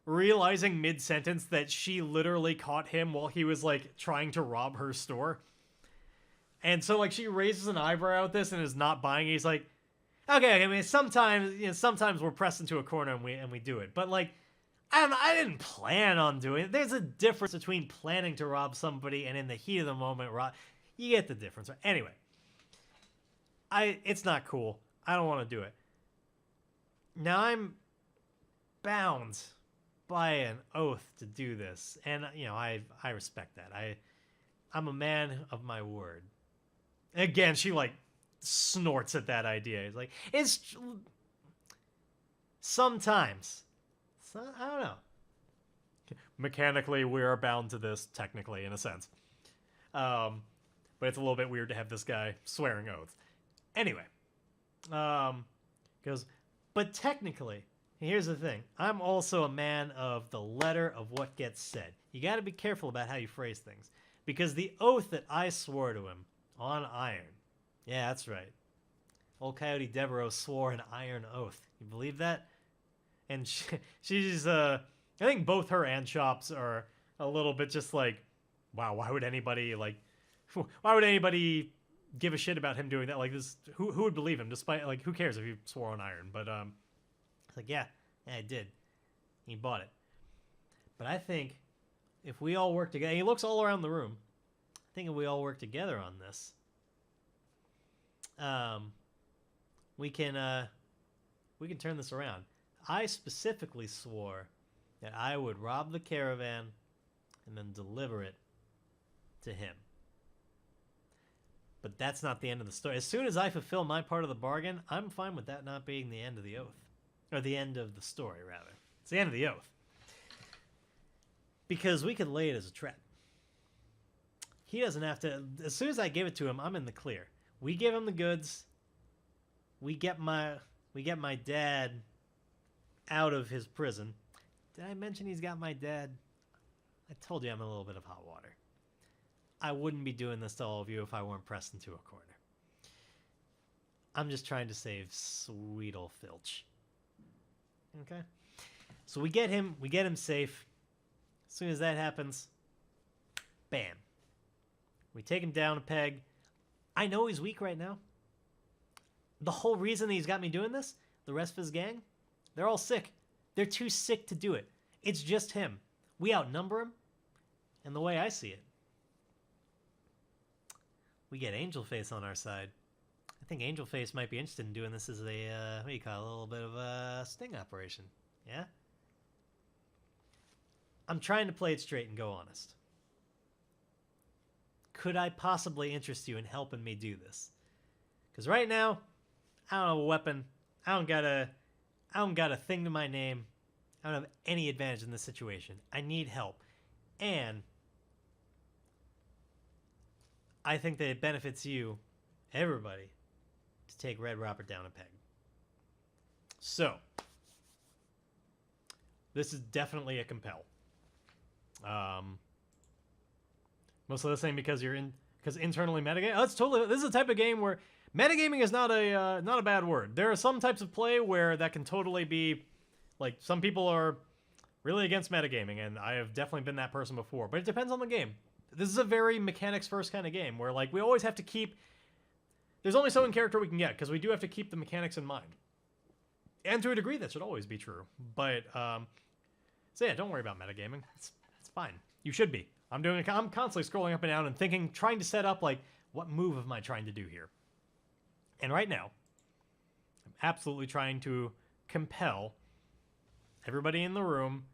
realizing mid-sentence that she literally caught him while he was like trying to rob her store. And so like she raises an eyebrow at this and is not buying it. He's like, okay, I mean sometimes we're pressed into a corner and we do it. But like I didn't plan on doing it. There's a difference between planning to rob somebody and in the heat of the moment you get the difference. Right? Anyway, it's not cool. I don't want to do it. Now I'm bound by an oath to do this, and you know I respect that. I'm a man of my word. Again, she like snorts at that idea. He's like, it's sometimes. So, I don't know. Mechanically, we are bound to this, technically, in a sense. But it's a little bit weird to have this guy swearing oaths. Anyway, goes, but technically, here's the thing. I'm also a man of the letter of what gets said. You got to be careful about how you phrase things. Because the oath that I swore to him on iron. Yeah, that's right. Old Coyote Devereaux swore an iron oath. You believe that? And she's, I think both her and Chops are a little bit just like, wow, why would anybody give a shit about him doing that? Like this, who would believe him? Despite, like, who cares if he swore on iron? But, it's like, yeah, I did. He bought it. But I think if we all work together, he looks all around the room. I think if we all work together on this, we can turn this around. I specifically swore that I would rob the caravan and then deliver it to him. But that's not the end of the story. As soon as I fulfill my part of the bargain, I'm fine with that not being the end of the oath. Or the end of the story, rather. It's the end of the oath. Because we could lay it as a trap. He doesn't have to... As soon as I give it to him, I'm in the clear. We give him the goods. We get my dad out of his prison. Did I mention he's got my dad? I told you I'm in a little bit of hot water. I wouldn't be doing this to all of you if I weren't pressed into a corner. I'm just trying to save sweet old Filch. Okay? So we get him safe. As soon as that happens, bam. We take him down a peg. I know he's weak right now. The whole reason he's got me doing this, the rest of his gang, they're all sick. They're too sick to do it. It's just him. We outnumber him. And the way I see it, we get Angelface on our side. I think Angelface might be interested in doing this as a, what do you call it, a little bit of a sting operation. Yeah? I'm trying to play it straight and go honest. Could I possibly interest you in helping me do this? Because right now, I don't have a weapon. I don't got a thing to my name. I don't have any advantage in this situation. I need help. And I think that it benefits you, everybody, to take Red Robert down a peg. So, this is definitely a compel. Mostly the same because because internally metagame. Oh, that's totally. This is a type of game where metagaming is not a bad word. There are some types of play where that can totally be, like, some people are really against metagaming, and I have definitely been that person before. But it depends on the game. This is a very mechanics first kind of game where, like, we always have to keep. There's only so many character we can get because we do have to keep the mechanics in mind. And to a degree, that should always be true. But so yeah, don't worry about metagaming. It's fine. You should be. I'm constantly scrolling up and down and thinking, trying to set up, like, what move am I trying to do here? And right now, I'm absolutely trying to compel everybody in the room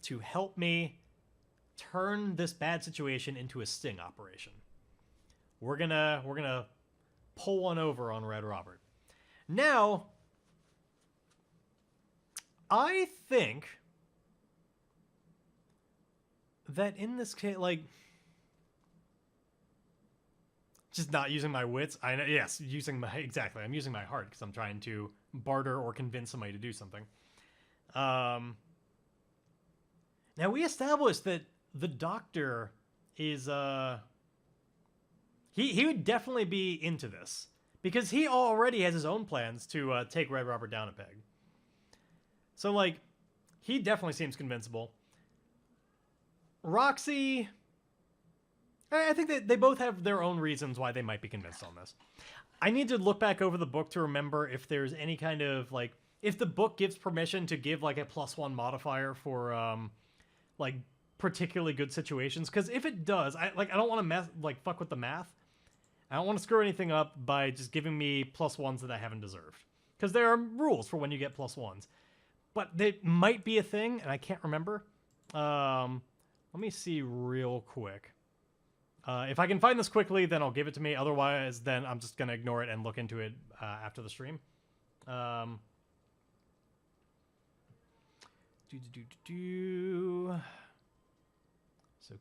to help me turn this bad situation into a sting operation. We're gonna pull one over on Red Robert. Now, I think that in this case, like, just not using my wits. I know, yes, exactly. I'm using my heart because I'm trying to barter or convince somebody to do something. Now we established that the Doctor is he would definitely be into this because he already has his own plans to take Red Robert down a peg. So, like, he definitely seems convincible. Roxy, I think that they both have their own reasons why they might be convinced on this. I need to look back over the book to remember if there's any kind of, like, if the book gives permission to give, like, a +1 modifier for, like, particularly good situations. Because if it does, I don't want to fuck with the math. I don't want to screw anything up by just giving me +1s that I haven't deserved. Because there are rules for when you get +1s. But they might be a thing, and I can't remember. Let me see real quick. If I can find this quickly, then I'll give it to me. Otherwise, then I'm just going to ignore it and look into it after the stream. So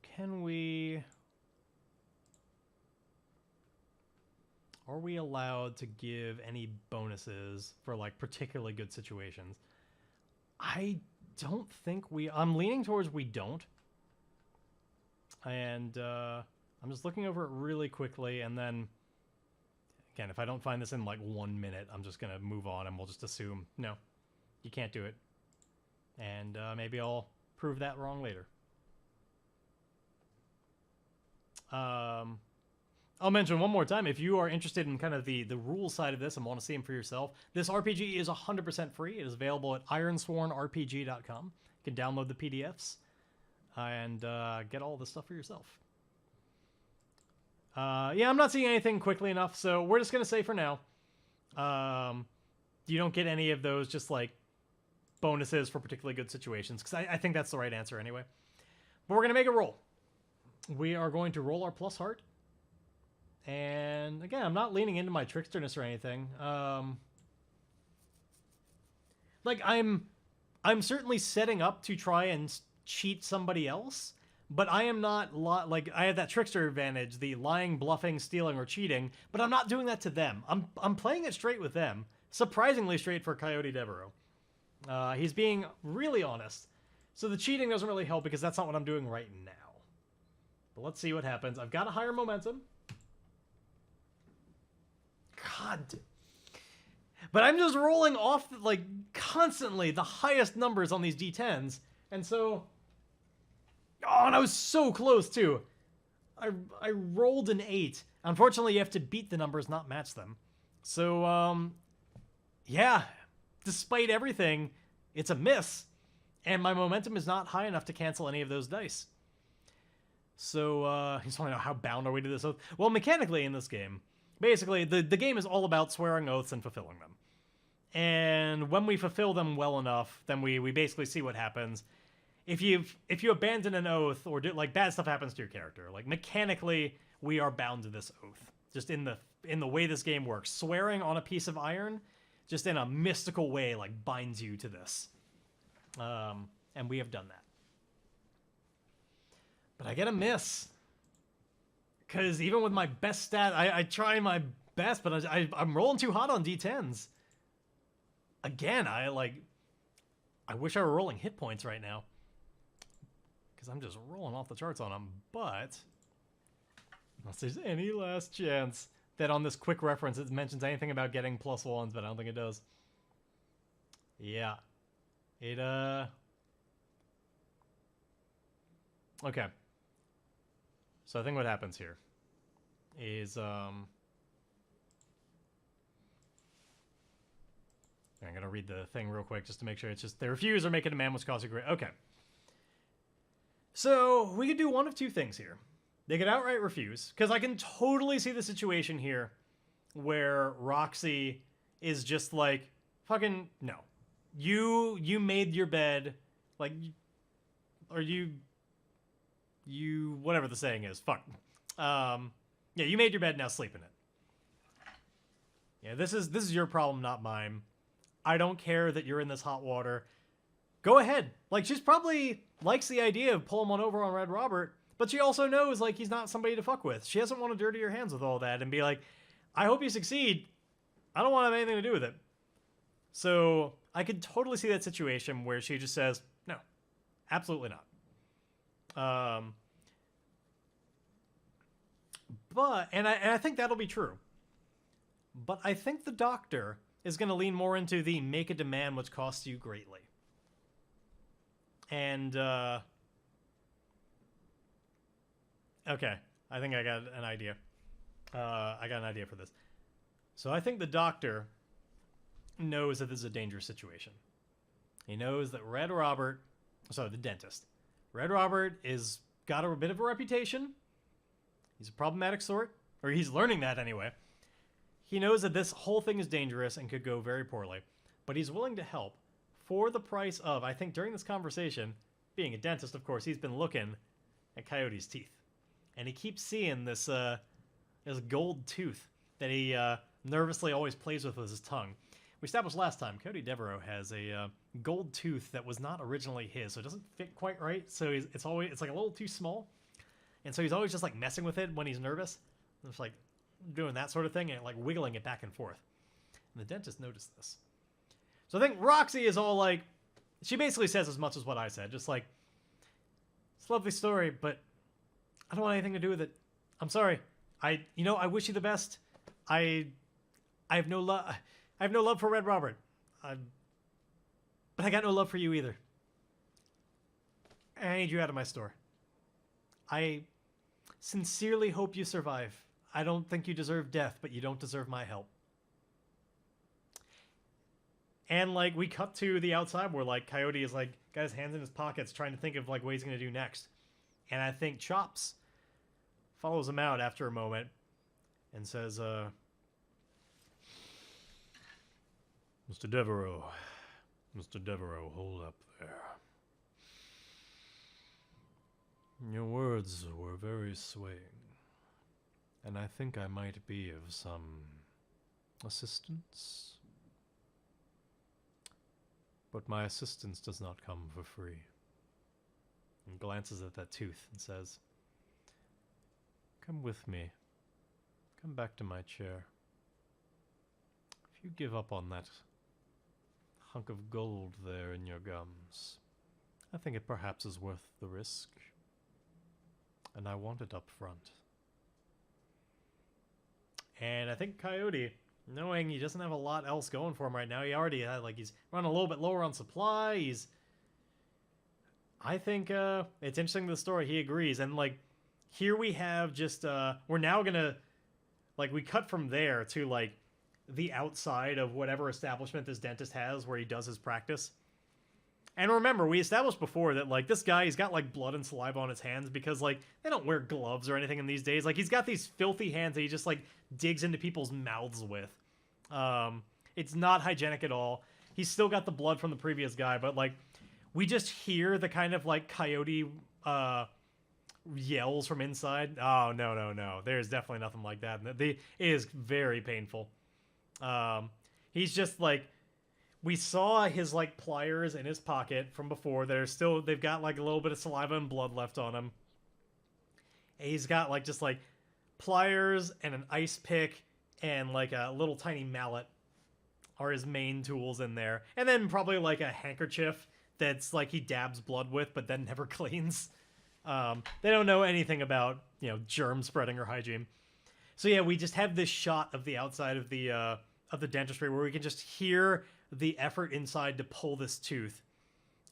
can we... Are we allowed to give any bonuses for, like, particularly good situations? I don't think I'm leaning towards we don't. And I'm just looking over it really quickly, and then, again, if I don't find this in, like, 1 minute, I'm just going to move on, and we'll just assume, no, you can't do it. And maybe I'll prove that wrong later. I'll mention one more time, if you are interested in kind of the rules side of this and want to see them for yourself, this RPG is 100% free. It is available at ironswornrpg.com. You can download the PDFs and get all this stuff for yourself. Yeah, I'm not seeing anything quickly enough, so we're just going to say for now, you don't get any of those just, like, bonuses for particularly good situations, because I think that's the right answer anyway. But we're going to make a roll. We are going to roll our plus heart. And again, I'm not leaning into my tricksterness or anything. Like, I'm certainly setting up to try and cheat somebody else, but I am not, like, I have that trickster advantage, the lying, bluffing, stealing, or cheating, but I'm not doing that to them. I'm playing it straight with them. Surprisingly straight for Coyote Devereaux. He's being really honest. So the cheating doesn't really help because that's not what I'm doing right now. But let's see what happens. I've got a higher momentum. God. But I'm just rolling off, like, constantly the highest numbers on these D10s. And so... Oh, and I was so close, too. I rolled an 8. Unfortunately, you have to beat the numbers, not match them. So, yeah. Despite everything, it's a miss. And my momentum is not high enough to cancel any of those dice. So, I just want to know, how bound are we to this oath? Well, mechanically in this game, basically, the game is all about swearing oaths and fulfilling them. And when we fulfill them well enough, then we basically see what happens. If you abandon an oath, or like, bad stuff happens to your character, like, mechanically, we are bound to this oath. Just in the way this game works. Swearing on a piece of iron, just in a mystical way, like, binds you to this. And we have done that. But I get a miss. Because even with my best stat, I try my best, but I'm rolling too hot on D10s. Again, I wish I were rolling hit points right now. Because I'm just rolling off the charts on them. But, unless there's any last chance that on this quick reference it mentions anything about getting +1s, but I don't think it does. Yeah. Okay. So I think what happens here is, I'm going to read the thing real quick just to make sure it's just, they refuse or make it a man which causes great. Okay. So we could do one of two things here. They could outright refuse, because I can totally see the situation here where Roxi is just like, fucking no. You made your bed, like, or you whatever the saying is. Fuck. Yeah, you made your bed, now sleep in it. Yeah, this is your problem, not mine. I don't care that you're in this hot water. Go ahead. Like, she's probably likes the idea of pulling one over on Red Robert, but she also knows, like, he's not somebody to fuck with. She doesn't want to dirty her hands with all that and be like, I hope you succeed. I don't want to have anything to do with it. So I could totally see that situation where she just says, no, absolutely not. And I think that'll be true. But I think the doctor is going to lean more into the make a demand which costs you greatly. And, okay, I think I got an idea. I got an idea for this. So I think the doctor knows that this is a dangerous situation. He knows that the dentist. Red Robert is got a bit of a reputation. He's a problematic sort, or he's learning that anyway. He knows that this whole thing is dangerous and could go very poorly, but he's willing to help for the price of, I think during this conversation, being a dentist, of course, he's been looking at Coyote's teeth. And he keeps seeing this gold tooth that he nervously always plays with his tongue. We established last time, Coyote Devereaux has a gold tooth that was not originally his, so it doesn't fit quite right. So it's like a little too small. And so he's always just like messing with it when he's nervous. It's like doing that sort of thing and like wiggling it back and forth. And the dentist noticed this. So I think Roxy is all like, she basically says as much as what I said. Just like, it's a lovely story, but I don't want anything to do with it. I'm sorry. I wish you the best. I have no love. I have no love for Red Robert. But I got no love for you either. I need you out of my store. I sincerely hope you survive. I don't think you deserve death, but you don't deserve my help. And, like, we cut to the outside where, like, Coyote is, like, got his hands in his pockets trying to think of, like, what he's going to do next. And I think Chops follows him out after a moment and says, Mr. Devereaux, hold up there. Your words were very swaying, and I think I might be of some assistance. But my assistance does not come for free. And glances at that tooth and says, come with me. Come back to my chair. If you give up on that hunk of gold there in your gums, I think it perhaps is worth the risk. And I want it up front. And I think Coyote, knowing he doesn't have a lot else going for him right now, he already had, like, he's running a little bit lower on supply. I think it's interesting, the story. He agrees. And, like, here we have just, we're now gonna, like, we cut from there to, like, the outside of whatever establishment this dentist has where he does his practice. And remember, we established before that, like, this guy, he's got, like, blood and saliva on his hands because, like, they don't wear gloves or anything in these days. Like, he's got these filthy hands that he just, like, digs into people's mouths with. It's not hygienic at all. He's still got the blood from the previous guy, but, like, we just hear the kind of, like, Coyote, yells from inside. Oh, no. There's definitely nothing like that. It is very painful. He's just, like, we saw his, like, pliers in his pocket from before. They've got, like, a little bit of saliva and blood left on him. And he's got, like, just, like, pliers and an ice pick and, like, a little tiny mallet are his main tools in there. And then probably, like, a handkerchief that's, like, he dabs blood with but then never cleans. They don't know anything about, germ spreading or hygiene. So, yeah, we just have this shot of the outside of the dentistry where we can just hear the effort inside to pull this tooth.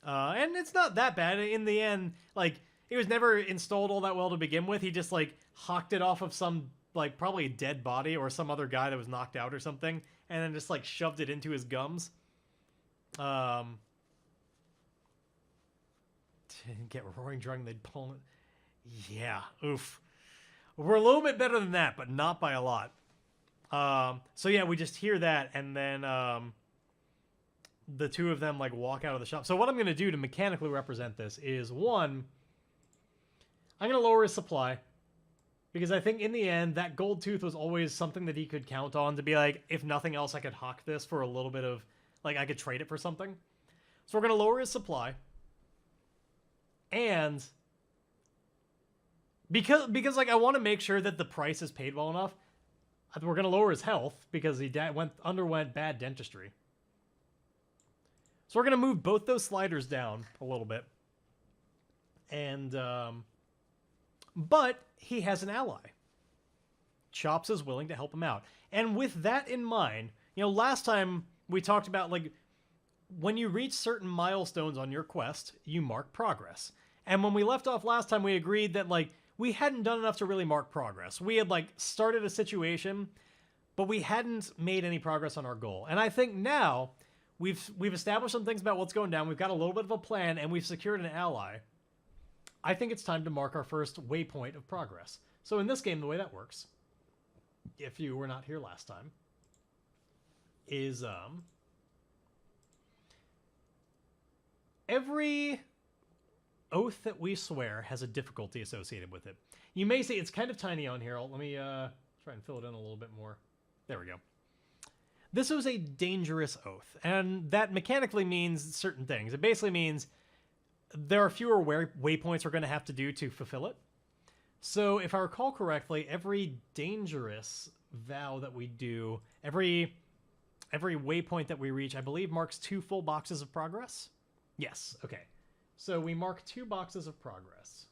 And it's not that bad. In the end, like, it was never installed all that well to begin with. He just, like, hawked it off of some, like, probably a dead body or some other guy that was knocked out or something, and then just, like, shoved it into his gums. Get Roaring Drunk, they'd pull it. Yeah, oof. We're a little bit better than that, but not by a lot. So yeah, we just hear that, and then the two of them like walk out of the shop. So what I'm going to do to mechanically represent this is, one, I'm going to lower his supply, because I think in the end, that gold tooth was always something that he could count on to be like, if nothing else, I could hawk this for a little bit of, like, I could trade it for something. So we're going to lower his supply. And because like, I want to make sure that the price is paid well enough, we're going to lower his health because he underwent bad dentistry. So we're going to move both those sliders down a little bit. And, but he has an ally. Chops is willing to help him out. And with that in mind, you know, last time we talked about, like, when you reach certain milestones on your quest, you mark progress. And when we left off last time, we agreed that, like, we hadn't done enough to really mark progress. We had, like, started a situation, but we hadn't made any progress on our goal. And I think now we've established some things about what's going down. We've got a little bit of a plan, and we've secured an ally. I think it's time to mark our first waypoint of progress. So in this game, the way that works, if you were not here last time, is every oath that we swear has a difficulty associated with it. You may say it's kind of tiny on here. Let me try and fill it in a little bit more. There we go. This was a dangerous oath, and that mechanically means certain things. It basically means there are fewer waypoints we're going to have to do to fulfill it. So if I recall correctly, every dangerous vow that we do, every waypoint that we reach, I believe marks 2 full boxes of progress. Yes, okay. So we mark 2 boxes of progress.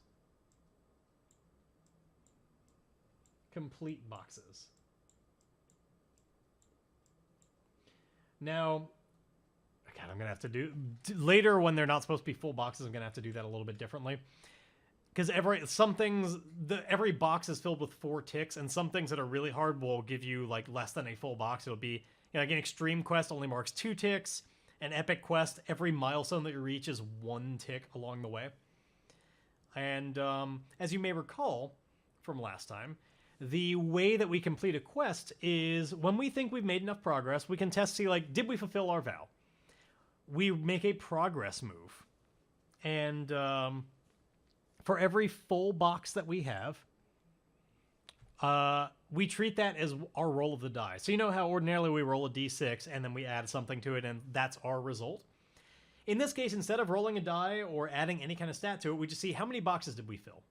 Complete boxes. Now, God, I'm going to have to do... Later, when they're not supposed to be full boxes, I'm going to have to do that a little bit differently. Because every box is filled with 4 ticks, and some things that are really hard will give you, like, less than a full box. It'll be, you know, like an extreme quest only marks 2 ticks. An epic quest, every milestone that you reach is 1 tick along the way. And as you may recall from last time, the way that we complete a quest is when we think we've made enough progress, we can test, see, like, did we fulfill our vow? We make a progress move. And for every full box that we have, we treat that as our roll of the die. So you know how ordinarily we roll a d6 and then we add something to it and that's our result? In this case, instead of rolling a die or adding any kind of stat to it, we just see how many boxes did we fill.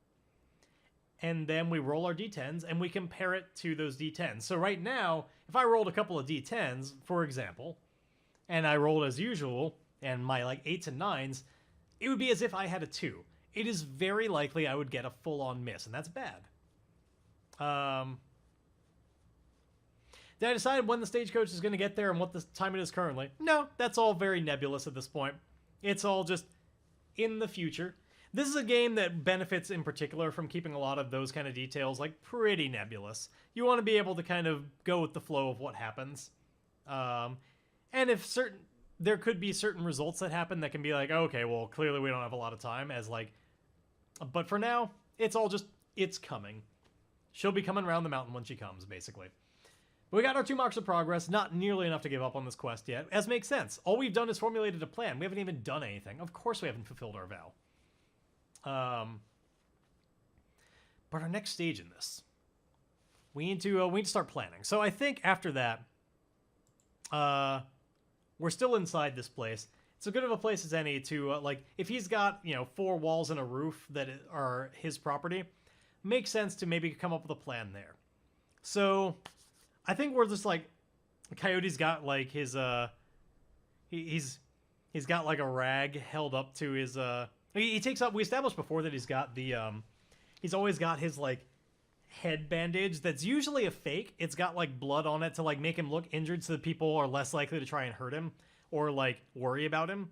And then we roll our d10s and we compare it to those d10s. So right now, if I rolled a couple of d10s, for example, and I rolled as usual, and my, like, 8s and 9s, it would be as if I had a 2. It is very likely I would get a full-on miss, and that's bad. Did I decide when the stagecoach is going to get there and what the time it is currently? No, that's all very nebulous at this point. It's all just in the future. This is a game that benefits in particular from keeping a lot of those kind of details, like, pretty nebulous. You want to be able to kind of go with the flow of what happens. And if there could be certain results that happen that can be like, okay, well, clearly we don't have a lot of time, as, like, but for now, it's all just, it's coming. She'll be coming around the mountain when she comes, basically. But we got our 2 marks of progress, not nearly enough to give up on this quest yet, as makes sense. All we've done is formulated a plan. We haven't even done anything. Of course we haven't fulfilled our vow. But our next stage in this, we need to start planning. So I think after that, we're still inside this place. It's as good of a place as any to, like, if he's got, you know, 4 walls and a roof that are his property, makes sense to maybe come up with a plan there. So I think we're just, like, Coyote's got, like, his, he's got, like, a rag held up to his, he takes up, we established before that he's got the, he's always got his, like, head bandage that's usually a fake. It's got, like, blood on it to, like, make him look injured so that people are less likely to try and hurt him or, like, worry about him.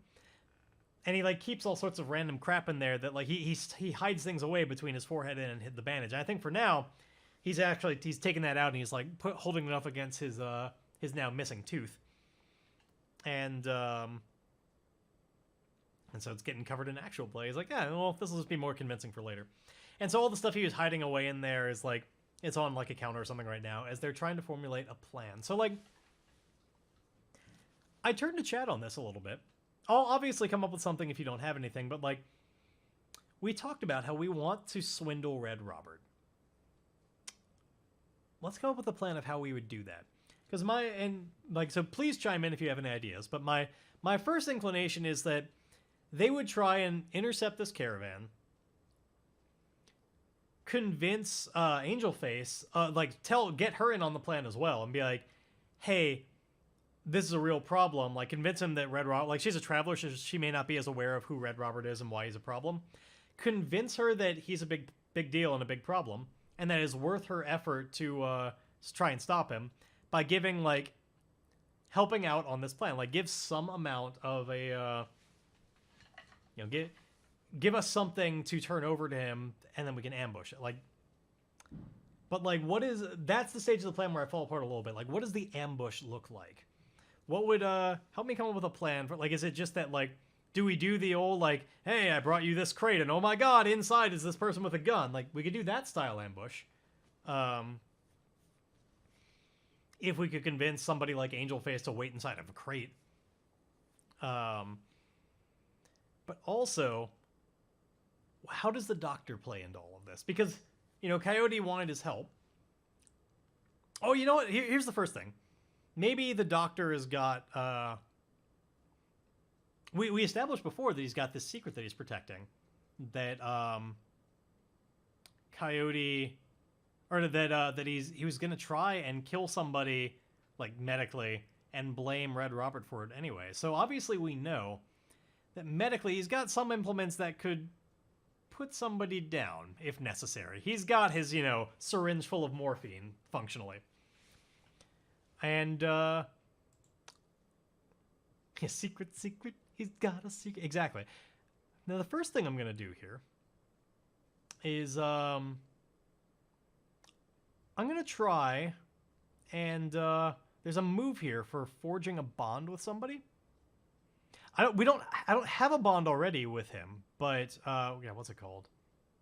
And he, like, keeps all sorts of random crap in there that, like, he hides things away between his forehead and the bandage. And I think for now, he's taken that out and he's, like, holding it up against his now missing tooth. And And so it's getting covered in actual play. He's like, yeah, well, this will just be more convincing for later. And so all the stuff he was hiding away in there is like, it's on like a counter or something right now as they're trying to formulate a plan. So like, I turned to chat on this a little bit. I'll obviously come up with something if you don't have anything, but like, we talked about how we want to swindle Red Robert. Let's come up with a plan of how we would do that. Because so please chime in if you have any ideas, but my first inclination is that they would try and intercept this caravan, convince Angelface, get her in on the plan as well, and be like, hey, this is a real problem. Like, convince him that Red Robert, like, she's a traveler, so she may not be as aware of who Red Robert is and why he's a problem. Convince her that he's a big deal and a big problem, and that it's worth her effort to try and stop him by giving, like, helping out on this plan. Like, give some amount of a, give us something to turn over to him, and then we can ambush it. Like, but, like, that's the stage of the plan where I fall apart a little bit. Like, what does the ambush look like? What would, help me come up with a plan for, like, is it just that, like, do we do the old, like, hey, I brought you this crate, and oh my god, inside is this person with a gun? Like, we could do that style ambush. If we could convince somebody like Angelface to wait inside of a crate. But also, how does the Doctor play into all of this? Because, Coyote wanted his help. Oh, you know what? Here's the first thing. Maybe the Doctor has got, we established before that he's got this secret that he's protecting. That, Coyote, or that he was going to try and kill somebody, like, medically, and blame Red Robert for it anyway. So obviously we know that medically he's got some implements that could put somebody down if necessary. He's got his, syringe full of morphine, functionally. And, his secret, he's got a secret. Exactly. Now, the first thing I'm going to do here is, I'm going to try and, there's a move here for forging a bond with somebody. I don't have a bond already with him, but, yeah, what's it called?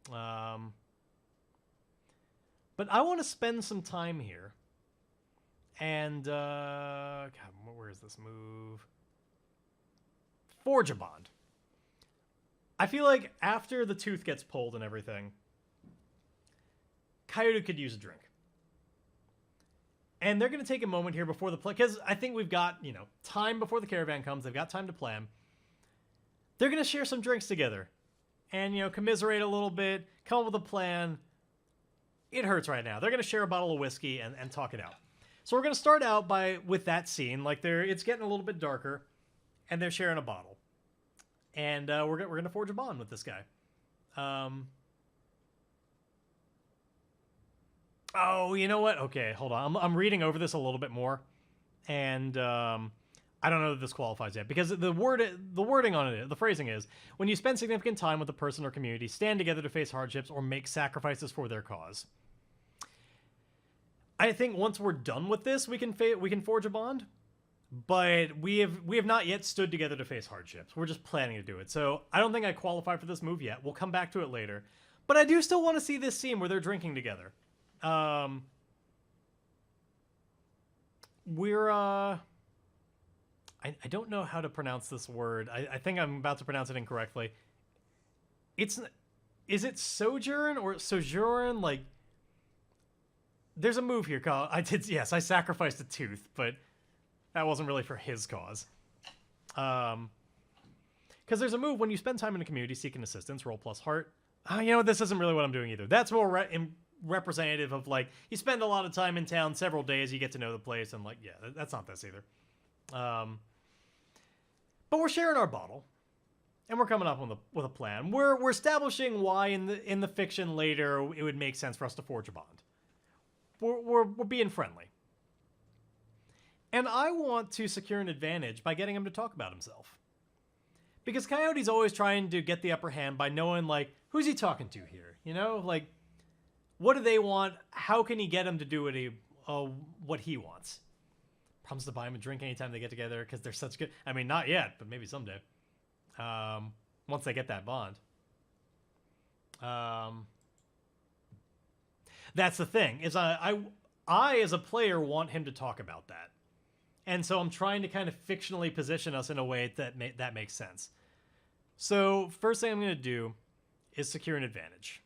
But I want to spend some time here. And, God, where is this move? Forge a bond. I feel like after the tooth gets pulled and everything, Coyote could use a drink. And they're going to take a moment here before the play, because I think we've got, time before the caravan comes. They've got time to plan. They're going to share some drinks together and, commiserate a little bit, come up with a plan. It hurts right now. They're going to share a bottle of whiskey and talk it out. So we're going to start out with that scene. Like, it's getting a little bit darker, and they're sharing a bottle. And we're going to forge a bond with this guy. Oh, you know what? Okay, hold on. I'm reading over this a little bit more, and I don't know that this qualifies yet, because the wording on it, the phrasing is, when you spend significant time with a person or community, stand together to face hardships or make sacrifices for their cause. I think once we're done with this, we can forge a bond, but we have not yet stood together to face hardships. We're just planning to do it. So I don't think I qualify for this move yet. We'll come back to it later, but I do still want to see this scene where they're drinking together. I don't know how to pronounce this word. I think I'm about to pronounce it incorrectly. Is it sojourn or sojourn? Like, there's a move here called, I sacrificed a tooth, but that wasn't really for his cause. Because there's a move when you spend time in a community seeking assistance, roll plus heart. This isn't really what I'm doing either. That's more representative of, like, you spend a lot of time in town, several days, you get to know the place, and, like, yeah, that's not this either. But we're sharing our bottle, and we're coming up with a plan. We're establishing why in the fiction later it would make sense for us to forge a bond. We're being friendly. And I want to secure an advantage by getting him to talk about himself. Because Coyote's always trying to get the upper hand by knowing, like, who's he talking to here? Like, what do they want? How can he get him to do what he wants? Promise to buy him a drink anytime they get together because they're such good. I mean, not yet, but maybe someday. once they get that bond. That's the thing, is I as a player want him to talk about that. And so I'm trying to kind of fictionally position us in a way that makes sense. So first thing I'm going to do is secure an advantage.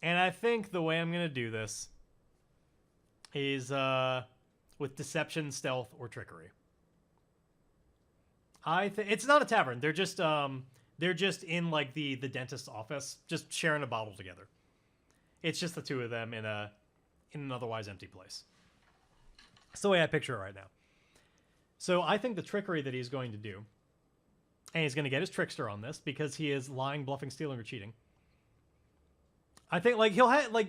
And I think the way I'm going to do this is with deception, stealth, or trickery. It's not a tavern. They're just in like the dentist's office, just sharing a bottle together. It's just the two of them in an otherwise empty place. That's the way I picture it right now. So I think the trickery that he's going to do, and he's going to get his trickster on this because he is lying, bluffing, stealing, or cheating. I think like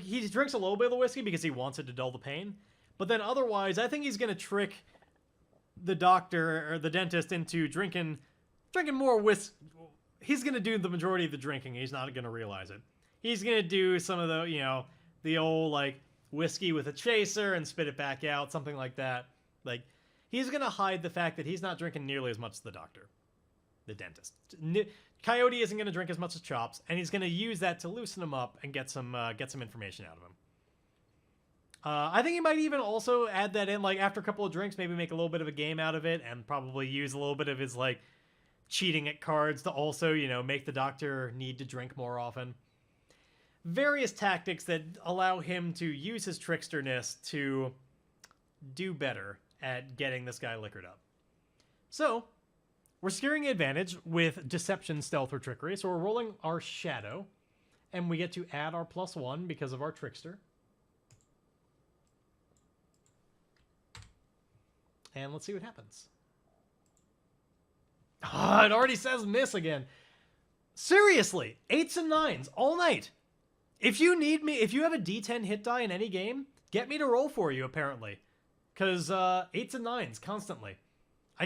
he drinks a little bit of the whiskey because he wants it to dull the pain, but then otherwise I think he's going to trick the doctor or the dentist into drinking more whiskey. He's going to do the majority of the drinking. He's not going to realize it. He's going to do some of the, the old like whiskey with a chaser and spit it back out, something like that. Like he's going to hide the fact that he's not drinking nearly as much as the doctor, the dentist. Coyote isn't going to drink as much as Chops, and he's going to use that to loosen him up and get some information out of him. I think he might even also add that in, like, after a couple of drinks, maybe make a little bit of a game out of it, and probably use a little bit of his, like, cheating at cards to also, make the doctor need to drink more often. Various tactics that allow him to use his tricksterness to do better at getting this guy liquored up. So, we're securing an advantage with deception, stealth, or trickery, so we're rolling our shadow, and we get to add our +1 because of our trickster. And let's see what happens. Ah, it already says miss again. Seriously, 8s and 9s all night. If you need me, if you have a D10 hit die in any game, get me to roll for you, apparently. Because 8s and 9s constantly. I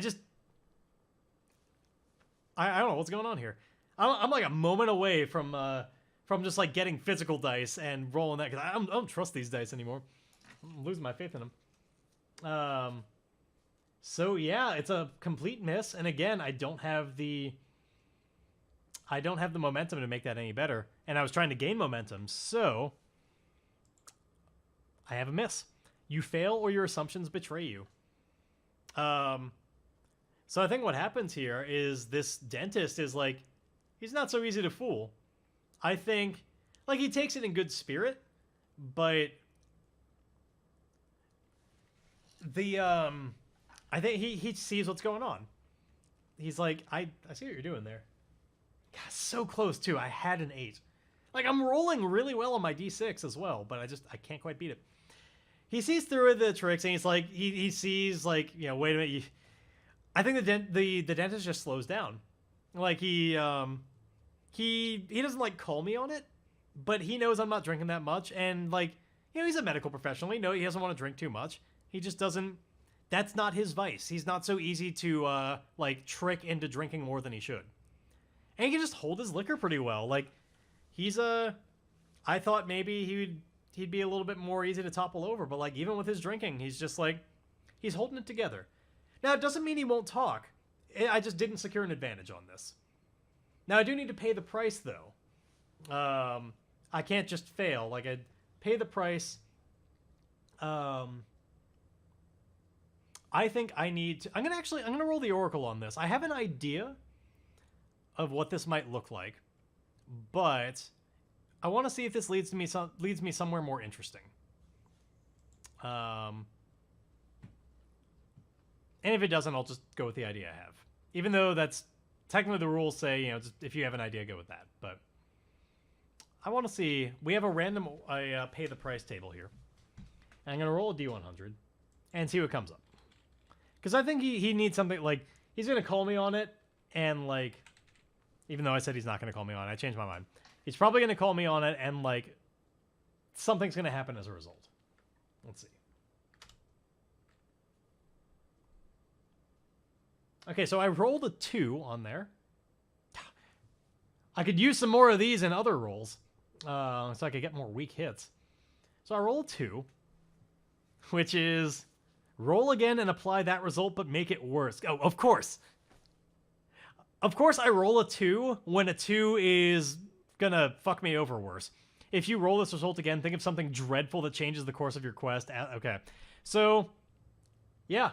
don't know what's going on here. I'm like a moment away from just like getting physical dice and rolling that, because I don't trust these dice anymore. I'm losing my faith in them. So yeah, it's a complete miss, and again, I don't have the momentum to make that any better, and I was trying to gain momentum, so I have a miss. You fail, or your assumptions betray you. So I think what happens here is this dentist is like, he's not so easy to fool. I think, like, he takes it in good spirit, but I think he sees what's going on. He's like, I see what you're doing there. God, so close too. I had an 8. Like, I'm rolling really well on my D6 as well, but I can't quite beat it. He sees through the tricks, and he's like, he sees like, wait a minute. I think the dentist just slows down. Like he doesn't like call me on it, but he knows I'm not drinking that much, and like, he's a medical professional. He doesn't want to drink too much. He just doesn't. That's not his vice. He's not so easy to like trick into drinking more than he should. And he can just hold his liquor pretty well. Like I thought maybe he'd be a little bit more easy to topple over, but like even with his drinking, he's just like, he's holding it together. Now, it doesn't mean he won't talk. I just didn't secure an advantage on this. Now, I do need to pay the price, though. I can't just fail. Like, I pay the price. I think I need to... I'm going to roll the Oracle on this. I have an idea of what this might look like, but I want to see if this leads me somewhere more interesting. And if it doesn't, I'll just go with the idea I have. Even though that's technically the rules say, just if you have an idea, go with that. But I want to see. We have a random pay the price table here. And I'm going to roll a D100 and see what comes up. Because I think he needs something like, he's going to call me on it. And like, even though I said he's not going to call me on it, I changed my mind. He's probably going to call me on it, and like, something's going to happen as a result. Let's see. Okay, so I rolled a 2 on there. I could use some more of these in other rolls, so I could get more weak hits. So I roll a 2, which is roll again and apply that result, but make it worse. Oh, of course. Of course, I roll a 2 when a 2 is gonna fuck me over worse. If you roll this result again, think of something dreadful that changes the course of your quest. Okay. So, yeah.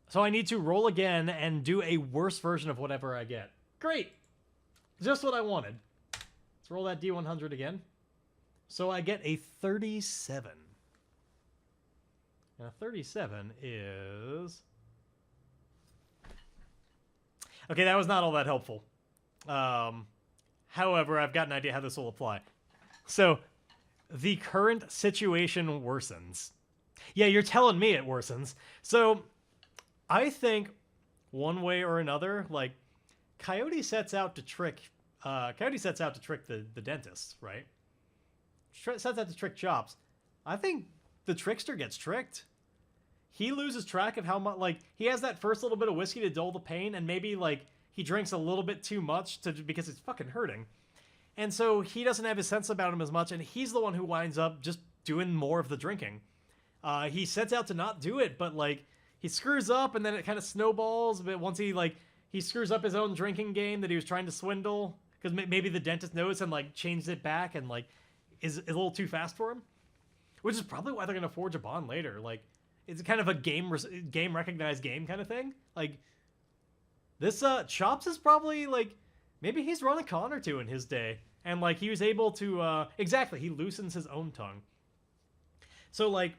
So I need to roll again and do a worse version of whatever I get. Great. Just what I wanted. Let's roll that D100 again. So I get a 37. Now 37 is... Okay, that was not all that helpful. However, I've got an idea how this will apply. So, the current situation worsens. Yeah, you're telling me it worsens. So, I think one way or another, like, Coyote sets out to trick the dentist, right? Sets out to trick Chops. I think the trickster gets tricked. He loses track of how much, like, he has that first little bit of whiskey to dull the pain, and maybe, like, he drinks a little bit too much because it's fucking hurting. And so he doesn't have his sense about him as much, and he's the one who winds up just doing more of the drinking. He sets out to not do it, but, like, he screws up, and then it kind of snowballs. But once he screws up his own drinking game that he was trying to swindle, because maybe the dentist knows and, like, changed it back and, like, is a little too fast for him. Which is probably why they're going to forge a bond later. Like, it's kind of a game recognized game kind of thing. Like, this Chops is probably, like, maybe he's run a con or two in his day. And, like, he was able to, exactly, he loosens his own tongue. So, like,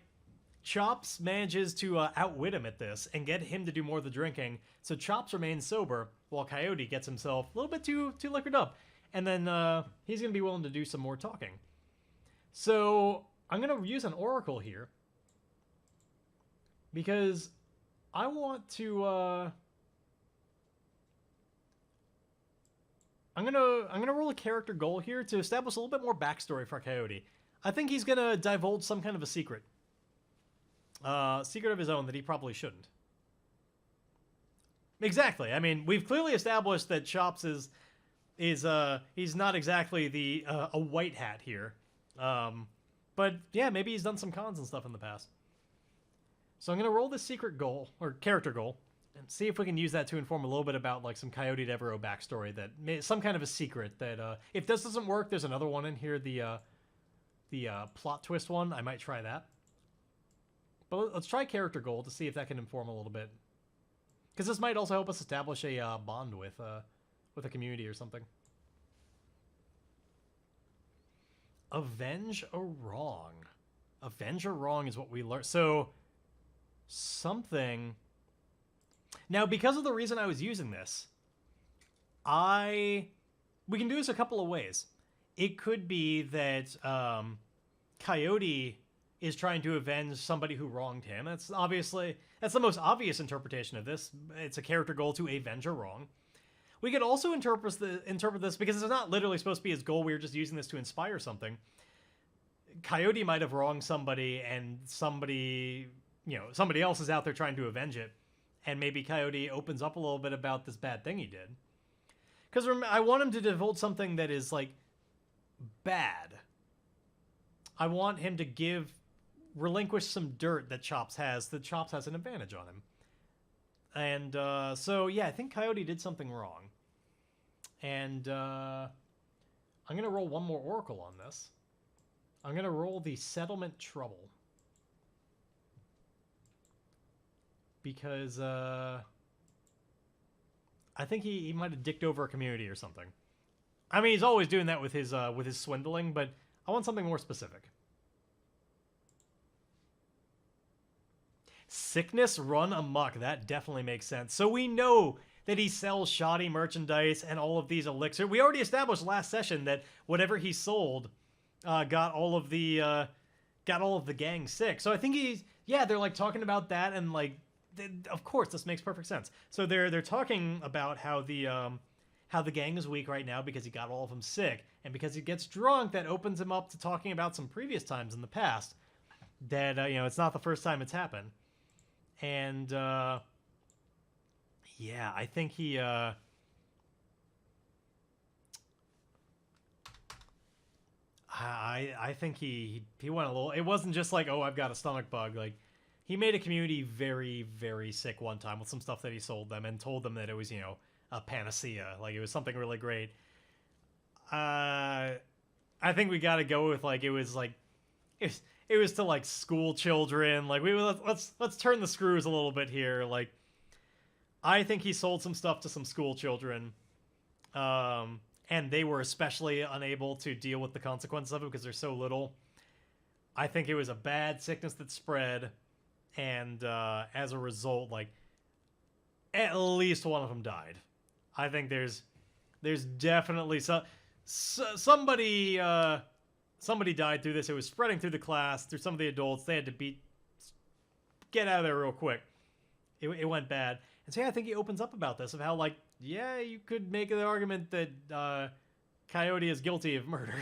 Chops manages to outwit him at this and get him to do more of the drinking. So Chops remains sober while Coyote gets himself a little bit too liquored up. And then he's going to be willing to do some more talking. So I'm going to use an oracle here. Because I want to... I'm gonna roll a character goal here to establish a little bit more backstory for Coyote. I think he's gonna divulge some kind of a secret. Secret of his own that he probably shouldn't. Exactly. I mean, we've clearly established that Chops is he's not exactly a white hat here. But yeah, maybe he's done some cons and stuff in the past. So I'm gonna roll this secret goal or character goal and see if we can use that to inform a little bit about like some Coyote Devereaux backstory that some kind of a secret that if this doesn't work, there's another one in here, the plot twist one. I might try that. But let's try character goal to see if that can inform a little bit. Because this might also help us establish a bond with a community or something. Avenge a wrong. Avenge a wrong is what we learned. So, something... Now, because of the reason I was using this, we can do this a couple of ways. It could be that Coyote is trying to avenge somebody who wronged him. That's the most obvious interpretation of this. It's a character goal to avenge a wrong. We could also interpret this because it's not literally supposed to be his goal. We're just using this to inspire something. Coyote might have wronged somebody, and somebody else is out there trying to avenge it. And maybe Coyote opens up a little bit about this bad thing he did. Because I want him to divulge something that is, like, bad. I want him to relinquish some dirt that Chops has an advantage on him. And, so, yeah, I think Coyote did something wrong. And, I'm going to roll one more Oracle on this. I'm going to roll the Settlement Trouble. Because, I think he might have dicked over a community or something. I mean, he's always doing that with his swindling, but I want something more specific. Sickness run amok. That definitely makes sense. So we know that he sells shoddy merchandise and all of these elixirs. We already established last session that whatever he sold got all of the gang sick. So I think they're like talking about that, and like, of course this makes perfect sense. So they're talking about how the gang is weak right now because he got all of them sick, and because he gets drunk, that opens him up to talking about some previous times in the past that it's not the first time it's happened. And I think he I think he went a little... It wasn't just like, oh, I've got a stomach bug. Like, he made a community very, very sick one time with some stuff that he sold them and told them that it was, a panacea. Like, it was something really great. I think we gotta go with, like, it was to, like, school children. Like, let's turn the screws a little bit here. Like, I think he sold some stuff to some school children, and they were especially unable to deal with the consequences of it because they're so little. I think it was a bad sickness that spread, and as a result, like, at least one of them died. I think there's definitely somebody died through this. It was spreading through the class, through some of the adults. They had to get out of there real quick. It went bad. And so, yeah, I think he opens up about this, of how, like, yeah, you could make the argument that Coyote is guilty of murder.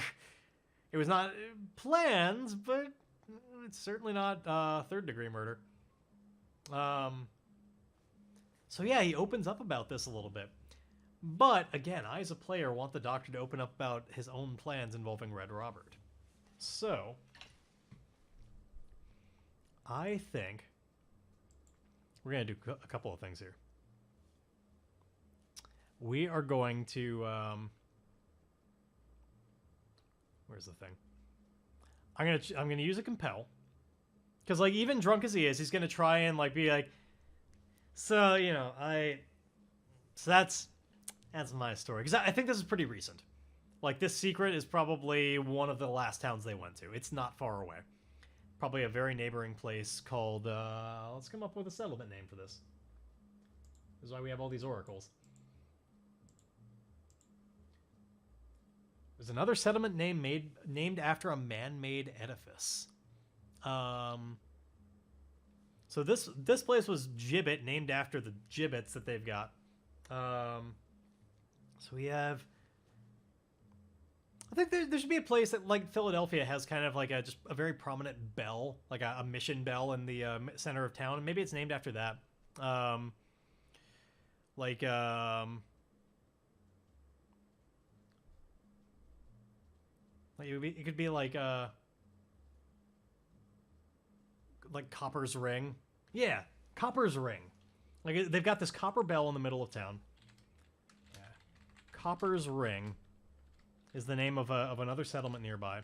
It was not plans, but it's certainly not third-degree murder. So, yeah, he opens up about this a little bit. But, again, I, as a player, want the Doctor to open up about his own plans involving Red Robert. So, I think we're going to do a couple of things here. We are going to... where's the thing? I'm gonna use a compel. Because, like, even drunk as he is, he's going to try and, like, be like... So, you know, So that's my story. Because I think this is pretty recent. Like, this secret is probably one of the last towns they went to. It's not far away. Probably a very neighboring place called, let's come up with a settlement name for this. This is why we have all these oracles. There's another settlement named after a man-made edifice. So this place was Gibbet, named after the gibbets that they've got. So we have... I think there should be a place that, like, Philadelphia has kind of like just a very prominent bell, like a mission bell in the center of town. Maybe it's named after that. It could be like Copper's Ring. Yeah, Copper's Ring. Like, they've got this copper bell in the middle of town. Yeah. Copper's Ring is the name of another settlement nearby.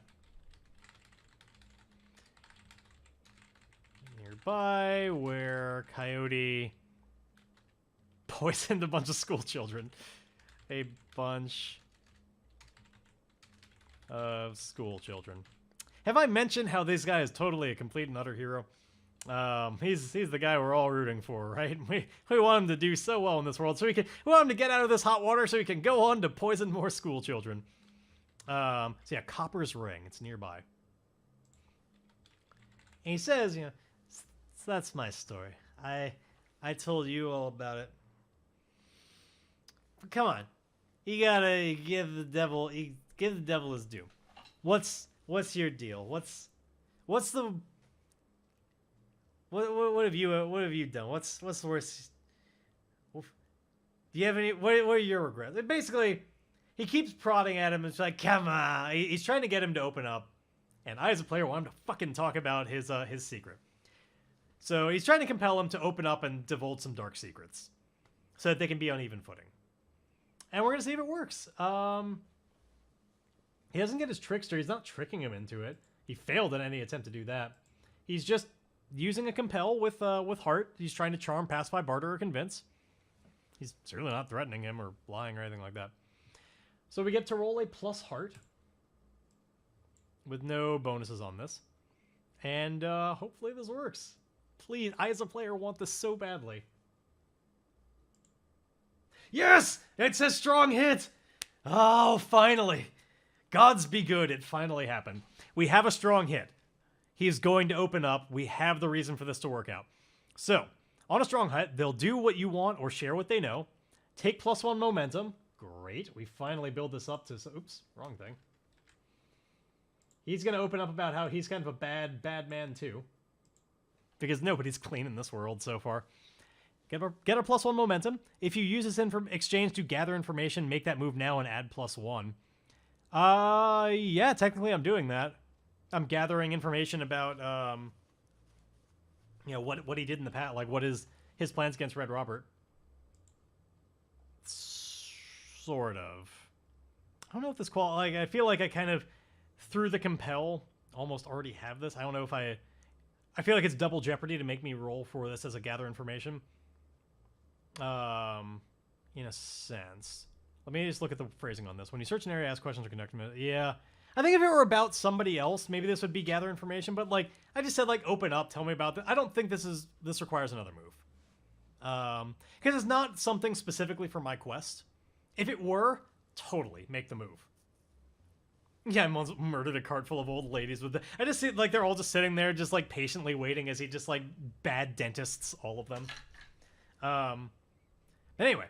Nearby, where Coyote poisoned a bunch of school children. A bunch of school children. Have I mentioned how this guy is totally a complete and utter hero? He's the guy we're all rooting for, right? We want him to do so well in this world, so we want him to get out of this hot water so he can go on to poison more school children. So yeah, Copper's Ring. It's nearby. And he says, you know, so that's my story. I told you all about it. But come on, you gotta give the devil his due. What's your deal? What have you done? What's the worst? Do you have any? What are your regrets? Basically, he keeps prodding at him. It's like, come on. He's trying to get him to open up, and I, as a player, want him to fucking talk about his secret. So he's trying to compel him to open up and divulge some dark secrets, so that they can be on even footing. And we're gonna see if it works. He doesn't get his trickster. He's not tricking him into it. He failed in any attempt to do that. He's just using a compel with heart. He's trying to charm, pacify, barter, or convince. He's certainly not threatening him or lying or anything like that. So we get to roll a plus heart with no bonuses on this. And hopefully this works. Please, I as a player want this so badly. Yes! It's a strong hit! Oh, finally. Gods be good, it finally happened. We have a strong hit. He's going to open up. We have the reason for this to work out. So, on a strong hit, they'll do what you want or share what they know. Take +1 momentum. Great. We finally build this up to... Oops, wrong thing. He's going to open up about how he's kind of a bad man too. Because nobody's clean in this world so far. Get a +1 momentum. If you use this exchange to gather information, make that move now and add +1. Yeah, technically I'm doing that. I'm gathering information about, you know, what he did in the past, like what is his plans against Red Robert. sort of. I don't know if this like, I feel like I kind of, through the compel, almost already have this. I don't know if I feel like it's double jeopardy to make me roll for this as a gather information. In a sense. Let me just look at the phrasing on this. When you search an area, ask questions or conduct... Yeah. I think if it were about somebody else, maybe this would be gather information, but, like, I just said, like, open up, tell me about it. I don't think this requires another move. Because it's not something specifically for my quest. If it were, totally, make the move. Yeah, I murdered a cart full of old ladies with I just see, like, they're all just sitting there, just, like, patiently waiting as he just, like, bad dentists, all of them. But anyway,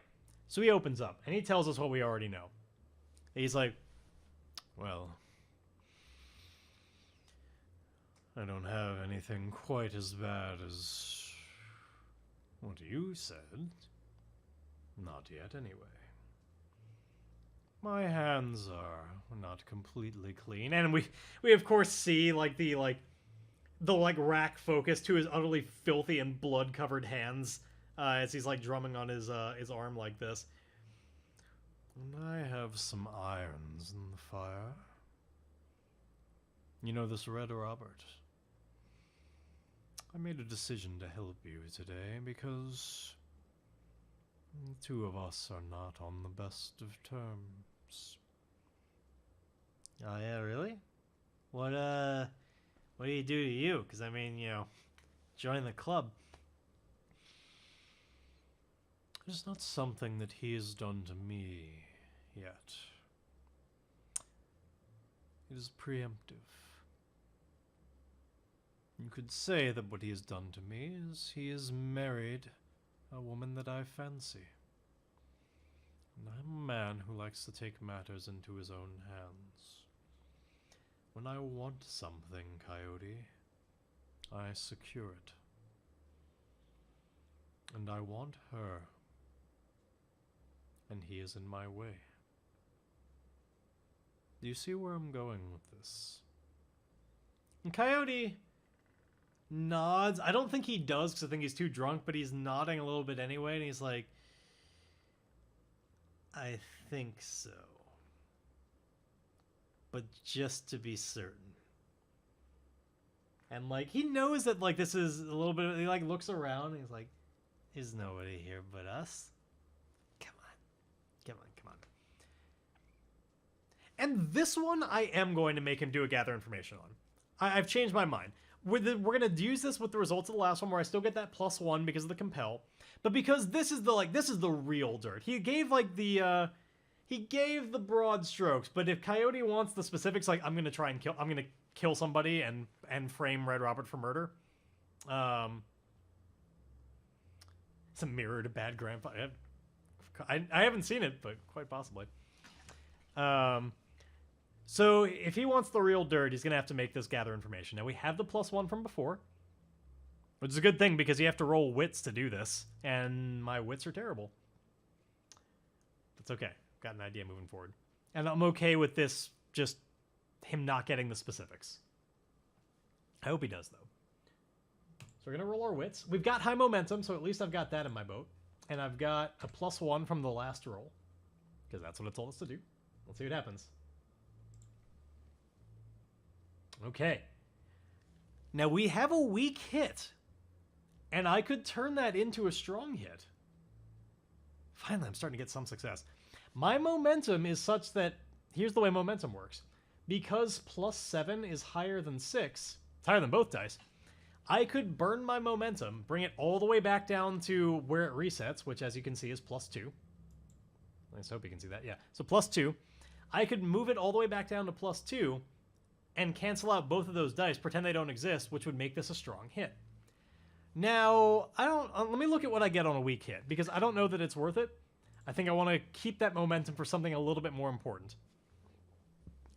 so he opens up, and he tells us what we already know. He's like, well, I don't have anything quite as bad as what you said. Not yet, anyway. My hands are not completely clean, and we of course see like the rack focus to his utterly filthy and blood-covered hands as he's like drumming on his arm like this. And I have some irons in the fire. You know this Red Robert? I made a decision to help you today because the two of us are not on the best of terms. Oh yeah, really? What do you do to you? Because I mean, you know, join the club. It's not something that he has done to me yet. It is preemptive. You could say that what he has done to me is he has married a woman that I fancy. And I'm a man who likes to take matters into his own hands. When I want something, Coyote, I secure it. And I want her. And he is in my way. Do you see where I'm going with this? And Coyote nods. I don't think he does because I think he's too drunk, but he's nodding a little bit anyway, and he's like, I think so. But just to be certain. And like, he knows that like this is a little bit, he like looks around and he's like, there's nobody here but us. Come on. And this one, I am going to make him do a gather information on. I've changed my mind. We're going to use this with the results of the last one where I still get that +1 because of the compel. But because this is the real dirt. He gave like the broad strokes, but if Coyote wants the specifics, like I'm going to kill somebody and frame Red Robert for murder. It's a mirror to bad grandpa. I haven't seen it, but quite possibly. So if he wants the real dirt, he's going to have to make this gather information. Now we have the +1 from before, which is a good thing because you have to roll wits to do this, and my wits are terrible. That's okay. Got an idea moving forward. And I'm okay with this, just him not getting the specifics. I hope he does, though. So we're going to roll our wits. We've got high momentum, so at least I've got that in my boat. And I've got a +1 from the last roll, because that's what it told us to do. Let's see what happens. Okay. Now we have a weak hit, and I could turn that into a strong hit. Finally, I'm starting to get some success. My momentum is such that, here's the way momentum works. Because +7 is higher than 6, it's higher than both dice, I could burn my momentum, bring it all the way back down to where it resets, which as you can see is +2. I just hope you can see that, yeah. So +2. I could move it all the way back down to +2 and cancel out both of those dice, pretend they don't exist, which would make this a strong hit. Now, let me look at what I get on a weak hit, because I don't know that it's worth it. I think I want to keep that momentum for something a little bit more important.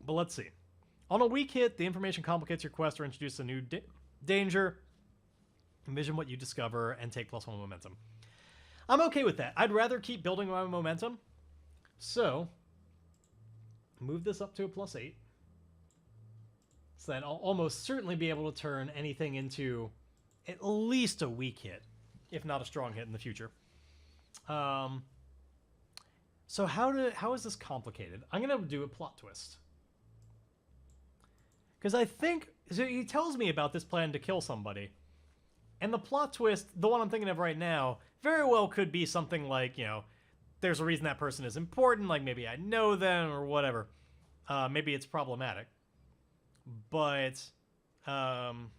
But let's see. On a weak hit, the information complicates your quest or introduces a new danger. Envision what you discover and take +1 momentum. I'm okay with that. I'd rather keep building my momentum. So, move this up to a +8. So that I'll almost certainly be able to turn anything into at least a weak hit, if not a strong hit in the future. So how is this complicated? I'm gonna do a plot twist. Because I think so he tells me about this plan to kill somebody. And the plot twist, the one I'm thinking of right now, very well could be something like, there's a reason that person is important, like maybe I know them or whatever. Maybe it's problematic. But I'm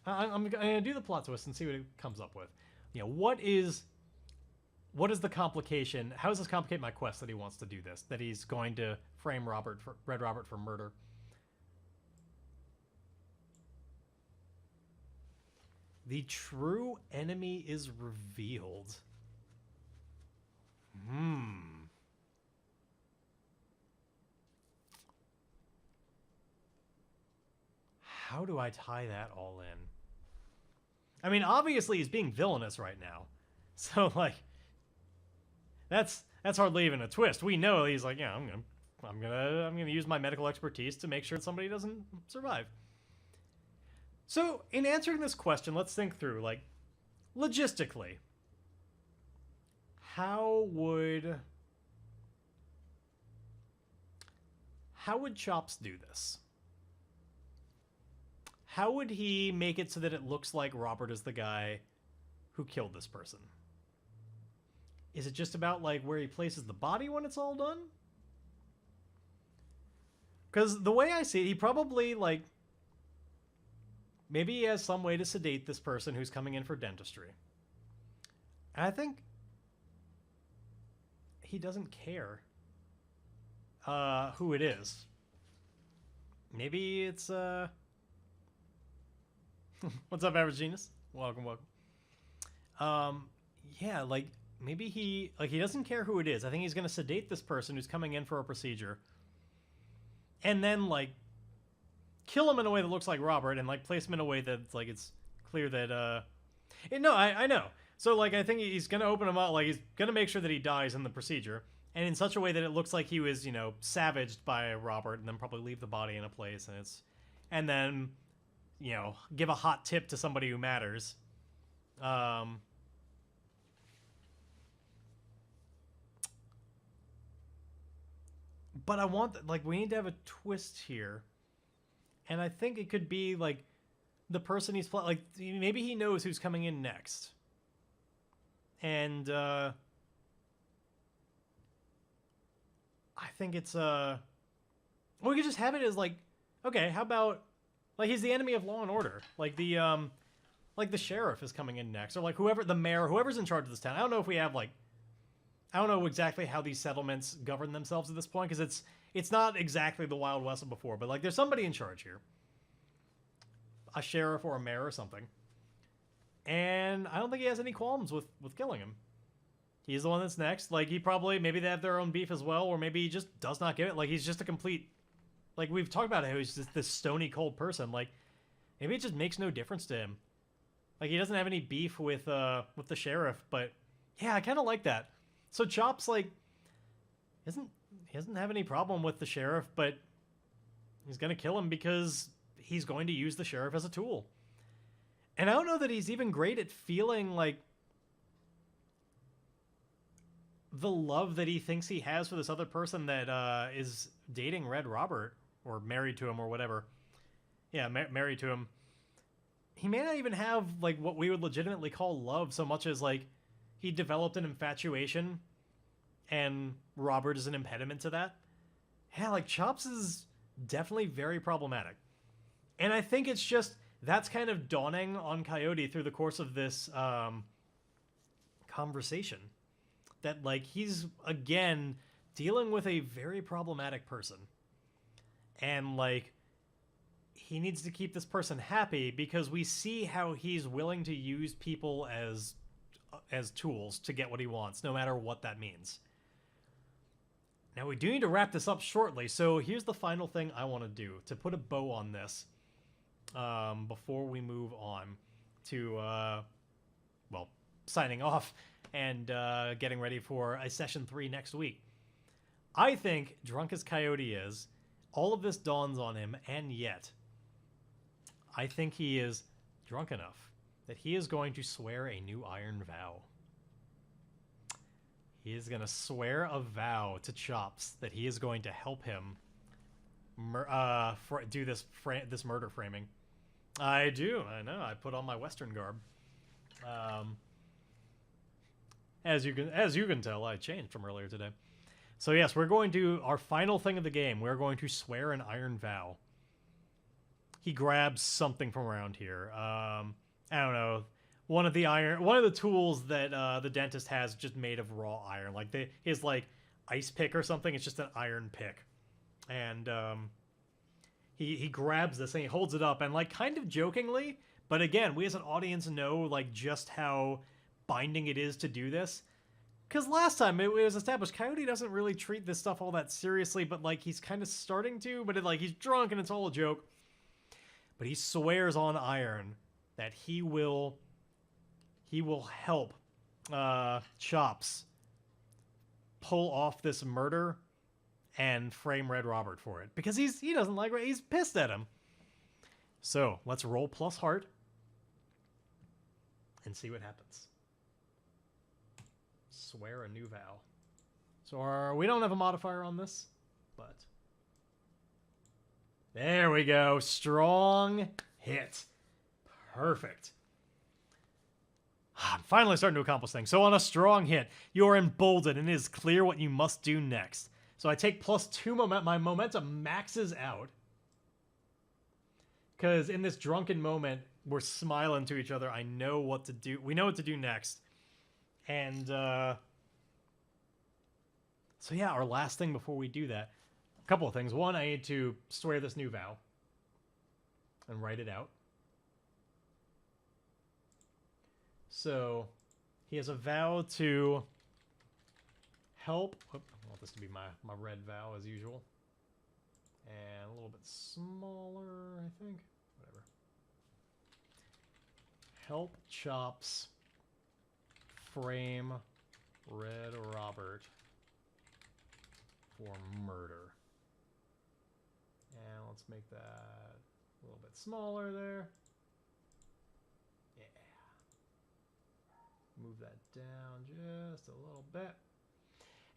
going to do the plot twist and see what it comes up with. What is the complication? How does this complicate my quest that he wants to do this? That he's going to frame Red Robert for murder? The true enemy is revealed. How do I tie that all in? I mean, obviously he's being villainous right now. So, like, that's hardly even a twist. We know he's like, I'm gonna use my medical expertise to make sure somebody doesn't survive. So, in answering this question, let's think through, like, logistically, how would Chops do this? How would he make it so that it looks like Robert is the guy who killed this person? Is it just about, like, where he places the body when it's all done? Because the way I see it, he probably, like, maybe he has some way to sedate this person who's coming in for dentistry. And I think he doesn't care who it is. Maybe it's, What's up, Average Genius? Welcome. Yeah, like, maybe he doesn't care who it is. I think he's gonna sedate this person who's coming in for a procedure. And then, like, kill him in a way that looks like Robert, and, like, place him in a way that's, like, it's clear that, no, I know. So, like, I think he's gonna open him up, like, he's gonna make sure that he dies in the procedure, and in such a way that it looks like he was, savaged by Robert, and then probably leave the body in a place, and then, give a hot tip to somebody who matters. But I want, like, we need to have a twist here. And I think it could be, like, the person he's playing, like, maybe he knows who's coming in next. And, I think it's, we could just have it as, like, okay, how about, like, he's the enemy of law and order. Like, the sheriff is coming in next. Or, like, the mayor, whoever's in charge of this town. I don't know if we have, like, I don't know exactly how these settlements govern themselves at this point, because it's not exactly the Wild West of before, but, like, there's somebody in charge here. A sheriff or a mayor or something. And I don't think he has any qualms with killing him. He's the one that's next. Like, maybe they have their own beef as well, or maybe he just does not get it. Like, he's just a complete, like, we've talked about how he's just this stony cold person. Like, maybe it just makes no difference to him. Like, he doesn't have any beef with the sheriff, but yeah, I kind of like that. So Chops, like, he doesn't have any problem with the sheriff, but he's gonna kill him because he's going to use the sheriff as a tool. And I don't know that he's even great at feeling, like, the love that he thinks he has for this other person that is dating Red Robert, or married to him, or whatever. Yeah, married to him. He may not even have, like, what we would legitimately call love so much as, like, he developed an infatuation, and Robert is an impediment to that. Yeah, like, Chops is definitely very problematic. And I think it's just, that's kind of dawning on Coyote through the course of this conversation. That, like, he's, again, dealing with a very problematic person. And, like, he needs to keep this person happy because we see how he's willing to use people as tools to get what he wants, no matter what that means. Now, we do need to wrap this up shortly, so here's the final thing I want to do to put a bow on this before we move on to, well, signing off and getting ready for a session 3 next week. I think, drunk as Coyote is, all of this dawns on him, and yet, I think he is drunk enough that he is going to swear a new iron vow. He is going to swear a vow to Chops that he is going to help him do this murder framing. I do. I know. I put on my Western garb. As you can tell, I changed from earlier today. So yes, we're going to our final thing of the game. We're going to swear an iron vow. He grabs something from around here. I don't know. One of the tools that the dentist has just made of raw iron. Like his like ice pick or something. It's just an iron pick, and he grabs this and he holds it up and like kind of jokingly, but again, we as an audience know like just how binding it is to do this. Because last time it was established, Coyote doesn't really treat this stuff all that seriously, but like he's kind of starting to. But he's drunk and it's all a joke. But he swears on iron that he will help Chops pull off this murder and frame Red Robert for it. Because he doesn't like Red. He's pissed at him. So, let's roll plus heart and see what happens. Swear a new vow. So we don't have a modifier on this, but... There we go. Strong hit. Perfect. I'm finally starting to accomplish things. So on a strong hit, you are emboldened and it is clear what you must do next. So I take +2 momentum. My momentum maxes out. Because in this drunken moment, we're smiling to each other. I know what to do. We know what to do next. And, so yeah, our last thing before we do that. A couple of things. One, I need to swear this new vow. And write it out. So, he has a vow to help... I want this to be my red vow as usual. And a little bit smaller, I think. Whatever. Help Chops frame Red Robert for murder. And let's make that a little bit smaller there. Yeah. Move that down just a little bit.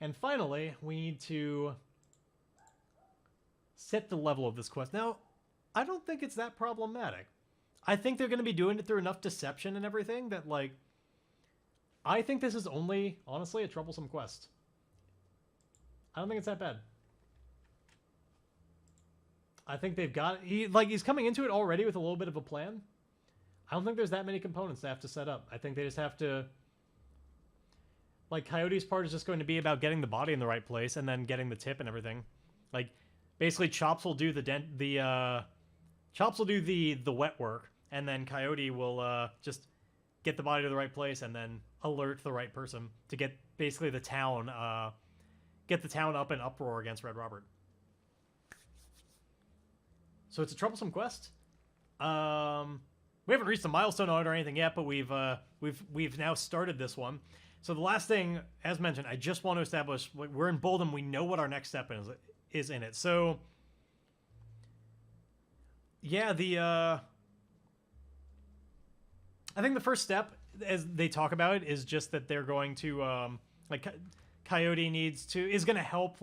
And finally, we need to set the level of this quest. Now, I don't think it's that problematic. I think they're going to be doing it through enough deception and everything that, like, I think this is only, honestly, a troublesome quest. I don't think it's that bad. I think they've got... he's coming into it already with a little bit of a plan. I don't think there's that many components they have to set up. I think they just have to... Like, Coyote's part is just going to be about getting the body in the right place and then getting the tip and everything. Like, basically, Chops will do Chops will do the wet work, and then Coyote will just get the body to the right place and then alert the right person to get basically the town get the town up in uproar against Red Robert. So it's a troublesome quest. We haven't reached a milestone on it or anything yet, but we've now started this one. So the last thing, as mentioned, I just want to establish we're in Bolden. We know what our next step is in it. So yeah, I think the first step, as they talk about it, is just that they're going to Coyote is going to help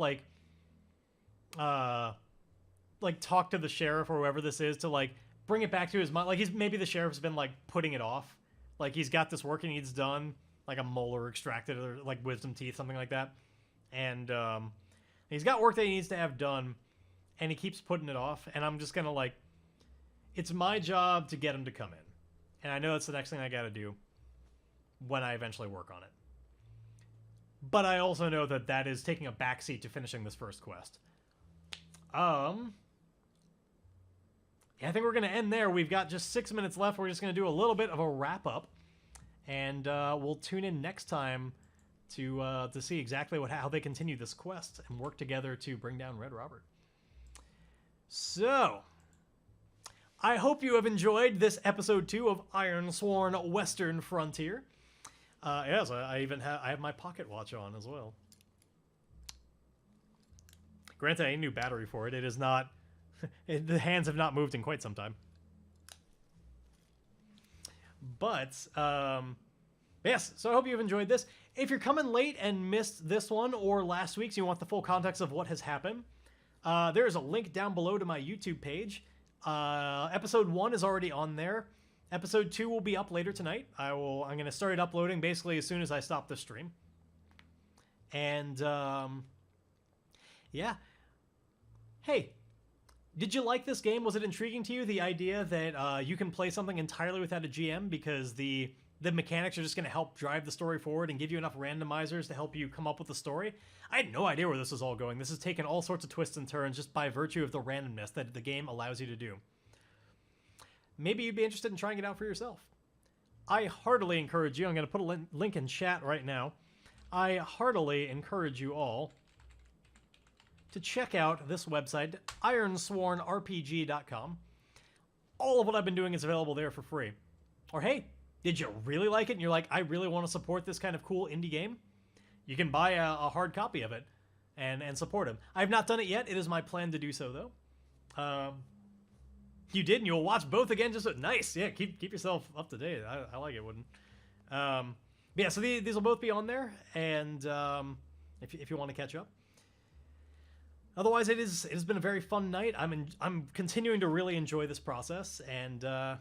talk to the sheriff or whoever this is to bring it back to his mind. Maybe the sheriff's been putting it off. He's got this work he needs done, like a molar extracted or wisdom teeth, something like that. And he's got work that he needs to have done, and he keeps putting it off. And I'm just gonna it's my job to get him to come in, and I know that's the next thing I got to do when I eventually work on it. But I also know that that is taking a backseat to finishing this first quest. Yeah, I think we're going to end there. We've got just 6 minutes left. We're just going to do a little bit of a wrap-up. And we'll tune in next time to see exactly how they continue this quest and work together to bring down Red Robert. So, I hope you have enjoyed this episode 2 of Ironsworn Western Frontier. Yes, I have my pocket watch on as well. Granted, I need a new battery for it. It is not... the hands have not moved in quite some time. But, yes, so I hope you've enjoyed this. if you're coming late and missed this one or last week's, you want the full context of what has happened, there is a link down below to my YouTube page. Episode 1 is already on there. Episode 2 will be up later tonight. I'm going to start it uploading basically as soon as I stop the stream. And, yeah. Hey, did you like this game? Was it intriguing to you, the idea that you can play something entirely without a GM because the mechanics are just going to help drive the story forward and give you enough randomizers to help you come up with the story? I had no idea where this was all going. This has taken all sorts of twists and turns just by virtue of the randomness that the game allows you to do. Maybe you'd be interested in trying it out for yourself. I heartily encourage you, I'm going to put a link in chat right now. I heartily encourage you all to check out this website, ironswornrpg.com. All of what I've been doing is available there for free. Or hey, did you really like it and you're like, I really want to support this kind of cool indie game? You can buy a hard copy of it and support him. I've not done it yet. It is my plan to do so, though. You did, and you'll watch both again. Just nice. Yeah, keep yourself up to date. I like it, Wooden. Yeah, so these will both be on there, and if you want to catch up. Otherwise, it has been a very fun night. I'm continuing to really enjoy this process, and going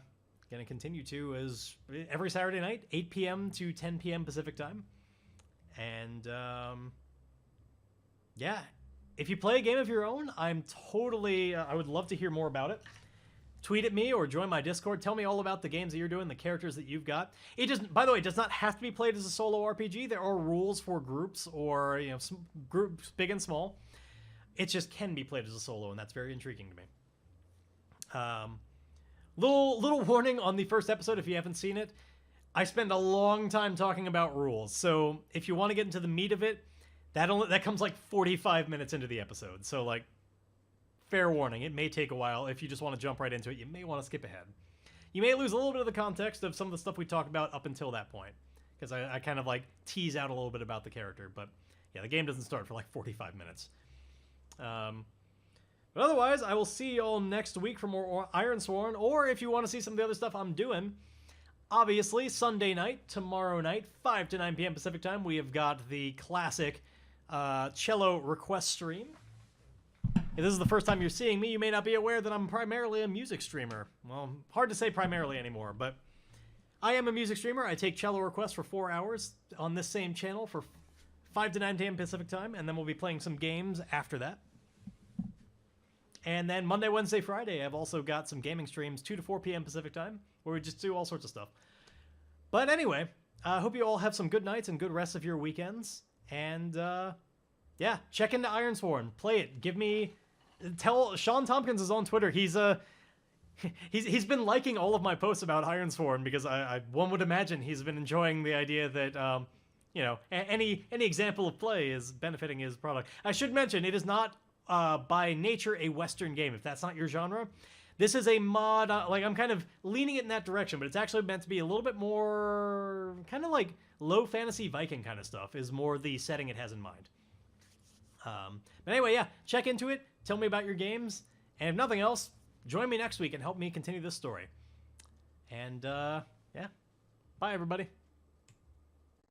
to continue to as every Saturday night, 8 p.m. to 10 p.m. Pacific time. And yeah, if you play a game of your own, I'm totally I would love to hear more about it. Tweet at me or join my Discord. Tell me all about the games that you're doing, the characters that you've got. It just, by the way, it does not have to be played as a solo RPG. There are rules for groups or groups big and small. It just can be played as a solo, and that's very intriguing to me. Little warning on the first episode if you haven't seen it. I spend a long time talking about rules, so if you want to get into the meat of it, that comes like 45 minutes into the episode. So like, fair warning, it may take a while. If you just want to jump right into it, you may want to skip ahead. You may lose a little bit of the context of some of the stuff we talk about up until that point, because I kind of like tease out a little bit about the character. But yeah, the game doesn't start for like 45 minutes. But otherwise, I will see you all next week for more Ironsworn, or if you want to see some of the other stuff I'm doing, obviously, Sunday night, tomorrow night, 5 to 9 p.m. Pacific time, we have got the classic cello request stream. If this is the first time you're seeing me, you may not be aware that I'm primarily a music streamer. Well, hard to say primarily anymore, but I am a music streamer. I take cello requests for 4 hours on this same channel for 5 to 9 p.m. Pacific time, and then we'll be playing some games after that. And then Monday, Wednesday, Friday, I've also got some gaming streams 2 to 4 p.m. Pacific time, where we just do all sorts of stuff. But anyway, I hope you all have some good nights and good rest of your weekends. And yeah, check into Ironsworn. Play it. Tell Sean Tompkins is on Twitter. He's been liking all of my posts about Ironsworn because one would imagine he's been enjoying the idea that any example of play is benefiting his product. I should mention it is not by nature a Western game. If that's not your genre, this is a mod. I'm kind of leaning it in that direction, but it's actually meant to be a little bit more kind of like low fantasy Viking kind of stuff. Is more the setting it has in mind. But anyway, yeah, check into it. Tell me about your games. And if nothing else, join me next week and help me continue this story. And, yeah. Bye, everybody.